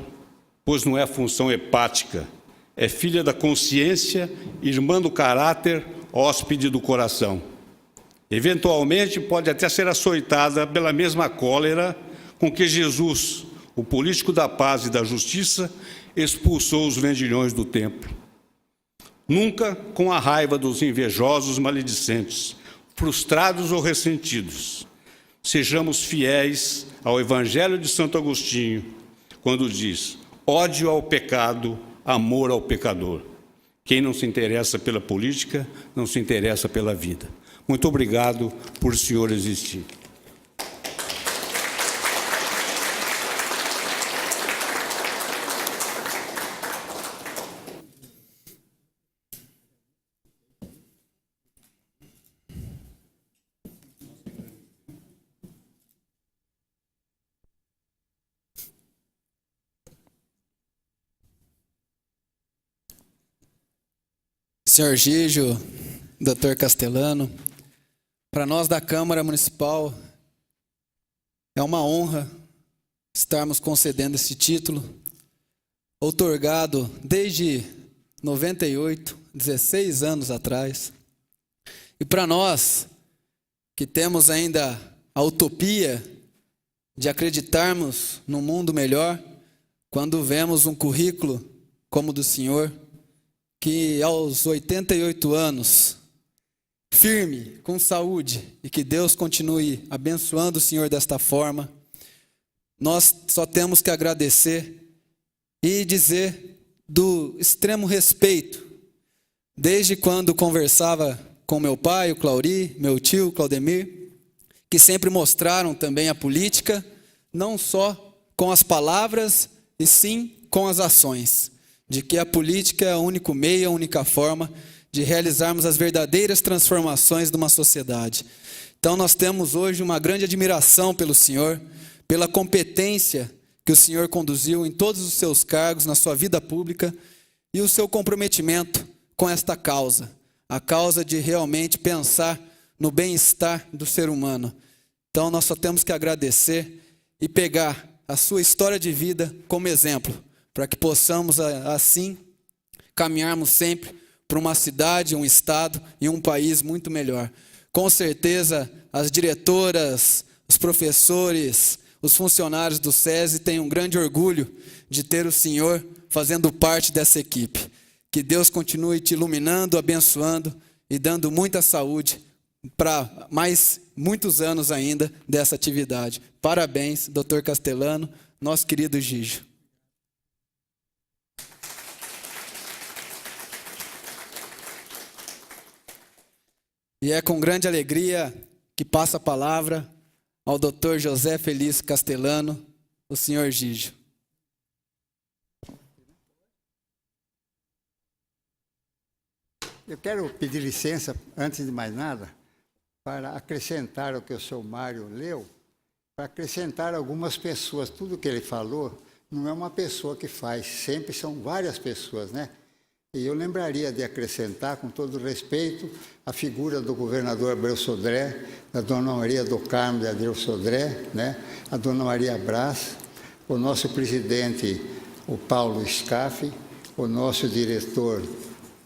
pois não é função hepática, é filha da consciência, irmã do caráter, hóspede do coração. Eventualmente pode até ser açoitada pela mesma cólera com que Jesus, o político da paz e da justiça, expulsou os vendilhões do templo. Nunca com a raiva dos invejosos maledicentes, frustrados ou ressentidos. Sejamos fiéis ao Evangelho de Santo Agostinho, quando diz: ódio ao pecado, amor ao pecador. Quem não se interessa pela política, não se interessa pela vida. Muito obrigado por o senhor existir. Senhor Gijo, Dr. Castellano, para nós da Câmara Municipal é uma honra estarmos concedendo esse título, outorgado desde 98, 16 anos atrás. E para nós, que temos ainda a utopia de acreditarmos num mundo melhor, quando vemos um currículo como o do senhor, que aos 88 anos, firme, com saúde, e que Deus continue abençoando o senhor desta forma, nós só temos que agradecer e dizer do extremo respeito, desde quando conversava com meu pai, o Clauri, meu tio, Claudemir, que sempre mostraram também a política, não só com as palavras, e sim com as ações, de que a política é o único meio, a única forma de realizarmos as verdadeiras transformações de uma sociedade. Então nós temos hoje uma grande admiração pelo senhor, pela competência que o senhor conduziu em todos os seus cargos, na sua vida pública, e o seu comprometimento com esta causa, a causa de realmente pensar no bem-estar do ser humano. Então nós só temos que agradecer e pegar a sua história de vida como exemplo, para que possamos, assim, caminharmos sempre para uma cidade, um estado e um país muito melhor. Com certeza, as diretoras, os professores, os funcionários do SESI têm um grande orgulho de ter o senhor fazendo parte dessa equipe. Que Deus continue te iluminando, abençoando e dando muita saúde para mais muitos anos ainda dessa atividade. Parabéns, Dr. Castellano, nosso querido Gijo. E é com grande alegria que passa a palavra ao Dr. José Felício Castellano, o senhor Gijo. Eu quero pedir licença, antes de mais nada, para acrescentar o que o senhor Mário leu, para acrescentar algumas pessoas. Tudo que ele falou não é uma pessoa que faz, sempre são várias pessoas, né? E eu lembraria de acrescentar, com todo respeito, a figura do governador Abreu Sodré, da dona Maria do Carmo de Abreu Sodré, né? A dona Maria Brás, o nosso presidente, o Paulo Scaffi, o nosso diretor,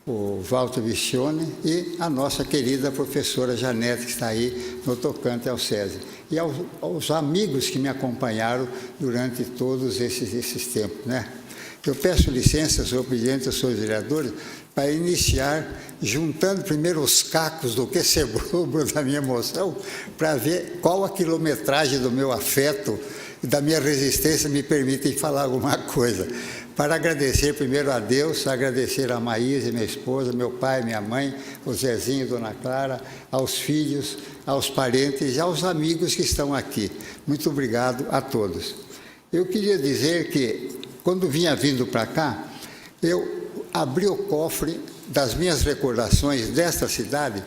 o Walter Vicione, e a nossa querida professora Janete, que está aí no tocante ao SESI. E aos amigos que me acompanharam durante todos esses tempos, né? Eu peço licença, senhor presidente e senhores vereadores, para iniciar juntando primeiro os cacos do que sobrou da minha emoção, para ver qual a quilometragem do meu afeto e da minha resistência me permitem falar alguma coisa. Para agradecer primeiro a Deus, agradecer a Maísa, minha esposa, meu pai, minha mãe, o Zezinho, dona Clara, aos filhos, aos parentes e aos amigos que estão aqui. Muito obrigado a todos. Eu queria dizer que, quando vinha vindo para cá, eu abri o cofre das minhas recordações desta cidade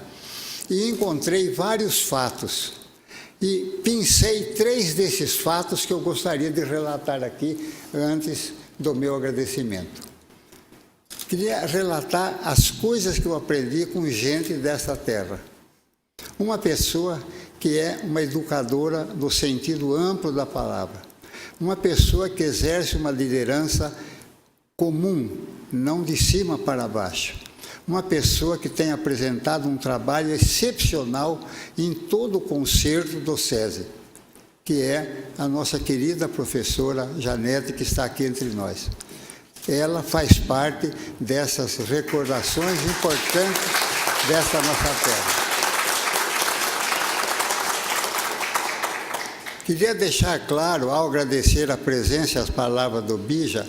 e encontrei vários fatos. E pensei 3 desses fatos que eu gostaria de relatar aqui antes do meu agradecimento. Queria relatar as coisas que eu aprendi com gente dessa terra. Uma pessoa que é uma educadora no sentido amplo da palavra. Uma pessoa que exerce uma liderança comum, não de cima para baixo. Uma pessoa que tem apresentado um trabalho excepcional em todo o concerto do SESI, que é a nossa querida professora Janete, que está aqui entre nós. Ela faz parte dessas recordações importantes dessa nossa terra. Queria deixar claro, ao agradecer a presença e as palavras do Bija,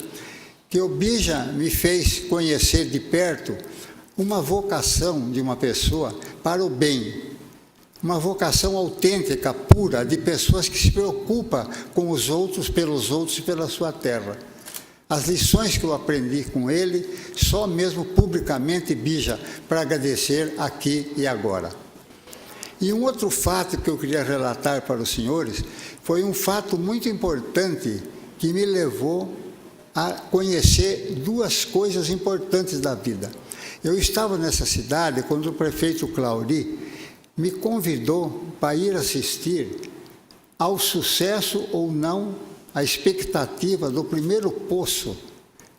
que o Bija me fez conhecer de perto uma vocação de uma pessoa para o bem, uma vocação autêntica, pura, de pessoas que se preocupam com os outros, pelos outros e pela sua terra. As lições que eu aprendi com ele, só mesmo publicamente, Bija, para agradecer aqui e agora. E um outro fato que eu queria relatar para os senhores, foi um fato muito importante que me levou a conhecer 2 coisas importantes da vida. Eu estava nessa cidade quando o prefeito Clauri me convidou para ir assistir ao sucesso ou não, a expectativa do primeiro poço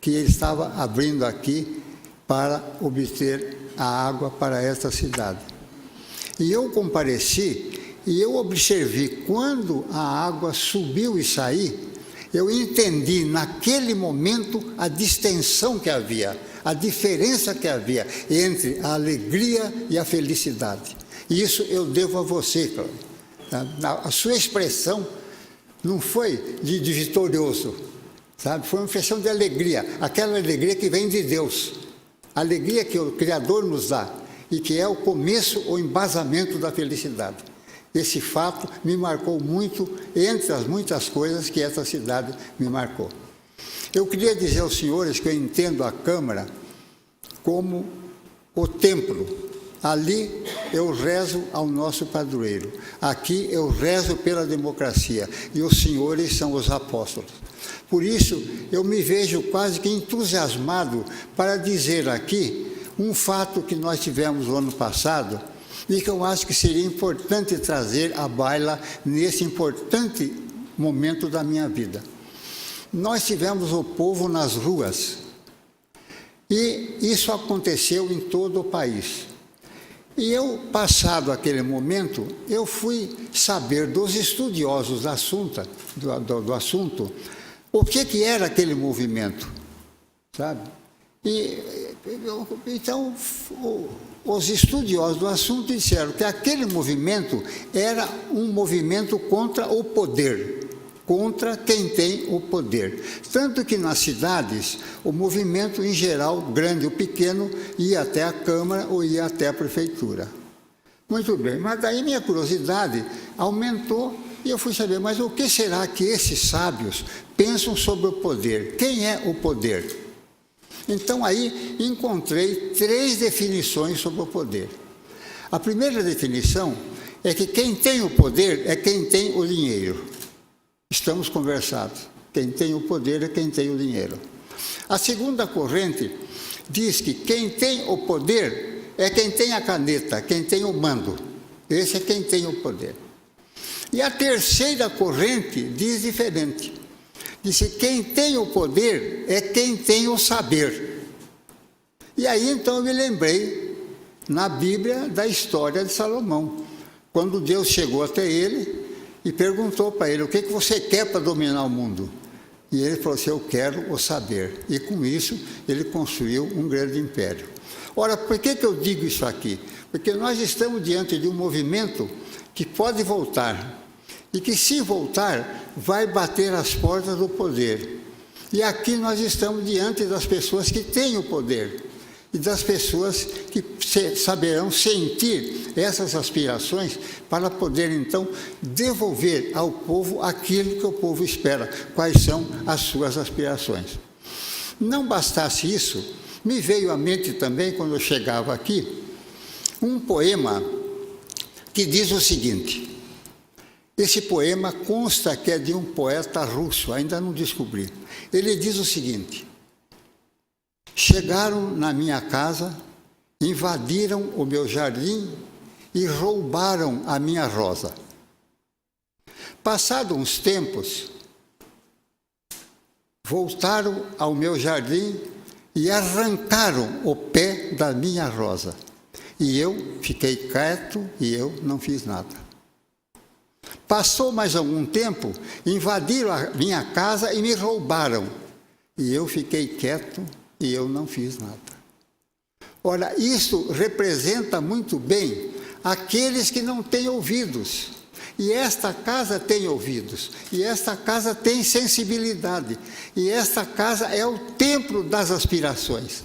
que ele estava abrindo aqui para obter a água para esta cidade. E eu compareci e eu observei quando a água subiu e saiu, eu entendi naquele momento a distensão que havia, a diferença que havia entre a alegria e a felicidade. E isso eu devo a você, Cláudio. A sua expressão não foi de vitorioso, sabe? Foi uma expressão de alegria, aquela alegria que vem de Deus, a alegria que o Criador nos dá e que é o começo, o embasamento da felicidade. Esse fato me marcou muito, entre as muitas coisas que essa cidade me marcou. Eu queria dizer aos senhores que eu entendo a Câmara como o templo. Ali eu rezo ao nosso padroeiro. Aqui eu rezo pela democracia. E os senhores são os apóstolos. Por isso, eu me vejo quase que entusiasmado para dizer aqui um fato que nós tivemos no ano passado e que eu acho que seria importante trazer à baila nesse importante momento da minha vida. Nós tivemos o povo nas ruas e isso aconteceu em todo o país. E eu, passado aquele momento, eu fui saber dos estudiosos do assunto o que era aquele movimento, sabe? Então, os estudiosos do assunto disseram que aquele movimento era um movimento contra o poder, contra quem tem o poder. Tanto que nas cidades, o movimento em geral, grande ou pequeno, ia até a Câmara ou ia até a Prefeitura. Muito bem, mas daí minha curiosidade aumentou e eu fui saber, mas o que será que esses sábios pensam sobre o poder? Quem é o poder? Então aí encontrei 3 definições sobre o poder. A primeira definição é que quem tem o poder é quem tem o dinheiro. Estamos conversados. Quem tem o poder é quem tem o dinheiro. A segunda corrente diz que quem tem o poder é quem tem a caneta, quem tem o mando. Esse é quem tem o poder. E a terceira corrente diz diferente. Diz que quem tem o poder é quem tem o saber. E aí então eu me lembrei na Bíblia da história de Salomão, quando Deus chegou até ele e perguntou para ele: o que você quer para dominar o mundo? E ele falou assim: eu quero o saber. E com isso ele construiu um grande império. Ora, por que eu digo isso aqui? Porque nós estamos diante de um movimento que pode voltar, e que, se voltar, vai bater as portas do poder. E aqui nós estamos diante das pessoas que têm o poder, e das pessoas que saberão sentir essas aspirações para poder, então, devolver ao povo aquilo que o povo espera, quais são as suas aspirações. Não bastasse isso, me veio à mente também, quando eu chegava aqui, um poema que diz o seguinte. Esse poema consta que é de um poeta russo, ainda não descobri. Ele diz o seguinte: chegaram na minha casa, invadiram o meu jardim e roubaram a minha rosa. Passados uns tempos, voltaram ao meu jardim e arrancaram o pé da minha rosa. E eu fiquei quieto e eu não fiz nada. Passou mais algum tempo, invadiram a minha casa e me roubaram. E eu fiquei quieto e eu não fiz nada. Ora, isso representa muito bem aqueles que não têm ouvidos. E esta casa tem ouvidos, e esta casa tem sensibilidade, e esta casa é o templo das aspirações.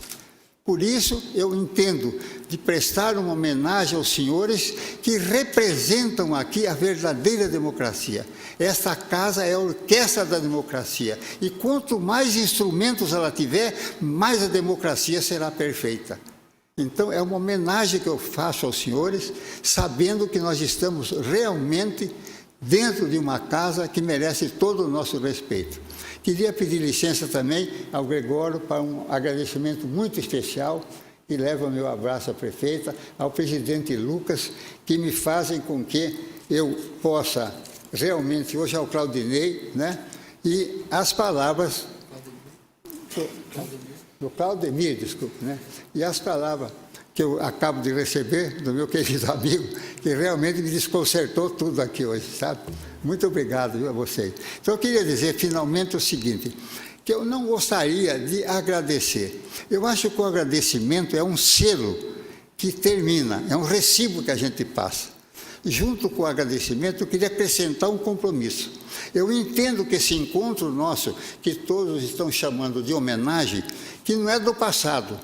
Por isso, eu entendo de prestar uma homenagem aos senhores que representam aqui a verdadeira democracia. Esta casa é a orquestra da democracia. E quanto mais instrumentos ela tiver, mais a democracia será perfeita. Então, é uma homenagem que eu faço aos senhores, sabendo que nós estamos realmente dentro de uma casa que merece todo o nosso respeito. Queria pedir licença também ao Gregório para um agradecimento muito especial, e levo o meu abraço à prefeita, ao presidente Lucas, que me fazem com que eu possa realmente, hoje ao Claudinei, né? E as palavras do Claudemir, desculpe, né? E as palavras que eu acabo de receber do meu querido amigo, que realmente me desconcertou tudo aqui hoje, sabe? Muito obrigado, viu, a vocês. Então, eu queria dizer, finalmente, o seguinte, que eu não gostaria de agradecer. Eu acho que o agradecimento é um selo que termina, é um recibo que a gente passa. Junto com o agradecimento, eu queria acrescentar um compromisso. Eu entendo que esse encontro nosso, que todos estão chamando de homenagem, que não é do passado,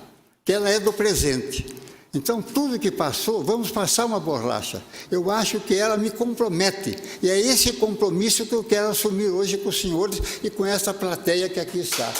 que ela é do presente. Então, tudo que passou, vamos passar uma borracha. Eu acho que ela me compromete. E é esse compromisso que eu quero assumir hoje com os senhores e com essa plateia que aqui está.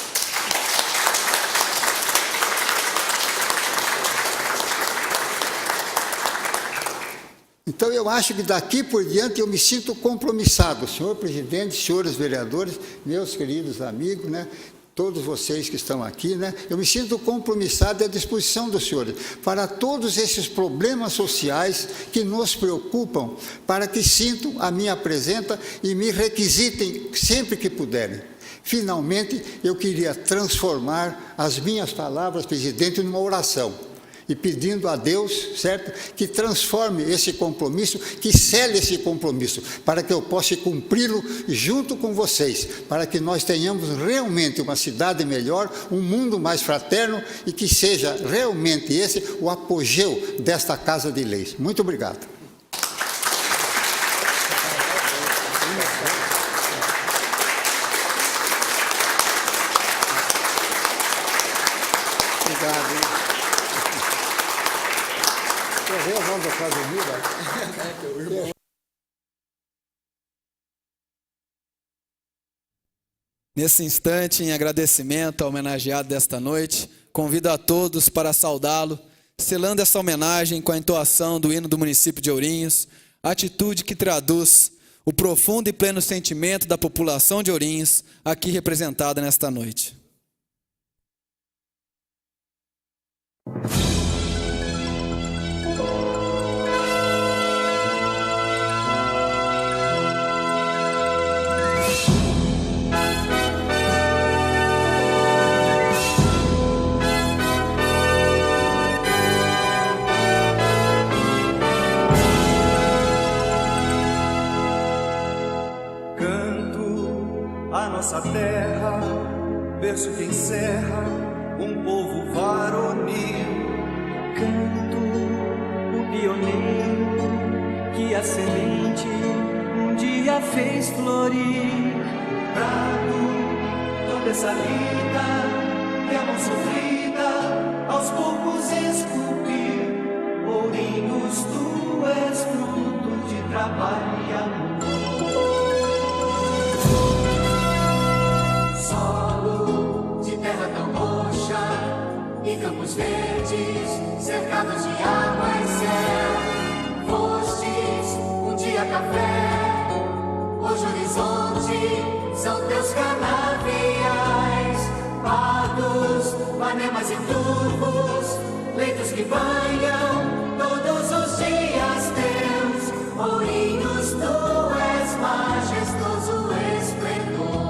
Então, eu acho que daqui por diante eu me sinto compromissado, senhor presidente, senhores vereadores, meus queridos amigos, né? Todos vocês que estão aqui, né? Eu me sinto compromissado à disposição dos senhores para todos esses problemas sociais que nos preocupam, para que sintam a minha presença e me requisitem sempre que puderem. Finalmente, eu queria transformar as minhas palavras, presidente, numa oração. E pedindo a Deus, certo, que transforme esse compromisso, que cele esse compromisso, para que eu possa cumpri-lo junto com vocês, para que nós tenhamos realmente uma cidade melhor, um mundo mais fraterno e que seja realmente esse o apogeu desta Casa de Leis. Muito obrigado. Obrigado. Nesse instante, em agradecimento ao homenageado desta noite, convido a todos para saudá-lo, selando essa homenagem com a entoação do hino do município de Ourinhos, atitude que traduz o profundo e pleno sentimento da população de Ourinhos, aqui representada nesta noite. Nossa terra, berço que encerra um povo varonil. Canto o pioneiro que a semente um dia fez florir. Trago toda essa vida que a mão sofrida aos poucos esculpir. Ourinhos, tu és fruto de trabalho e amor. E campos verdes, cercados de água e céu. Fostes um dia café, hoje horizonte são teus canaviais. Pardos, panemas e turvos, leitos que banham todos os dias teus. Ourinhos, tu és majestoso esplendor.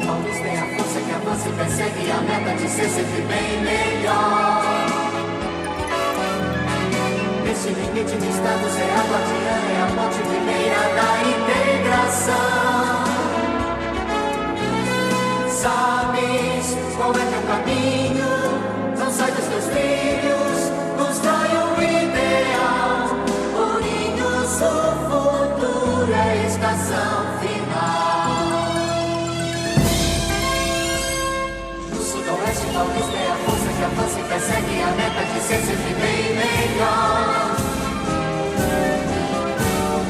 Paulista tem a força que avança e persegue a meta de ser sempre bem melhor. Nesse limite de estados é a guardiã, é a ponte primeira da integração. Sabes qual é teu caminho, não sai dos teus filhos, constrói um ideal. Ourinhos, o futuro é a estação final. Paulista é a força que avança e persegue a meta de ser sempre bem melhor.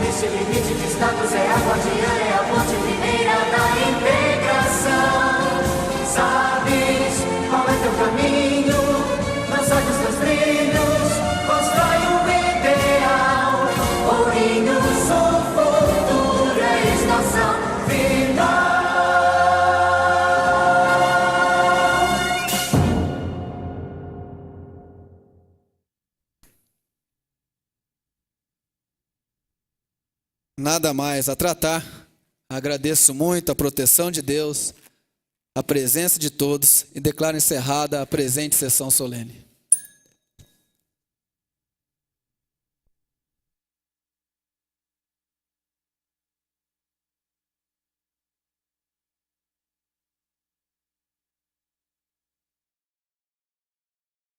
Neste limite de status é a guardiã, é a ponte primeira da integração. Sabes qual é teu caminho, não sai dos teus trilhos, constrói um ideal. Ourinhos, o futuro é a estação final. Nada mais a tratar, agradeço muito a proteção de Deus, a presença de todos e declaro encerrada a presente sessão solene.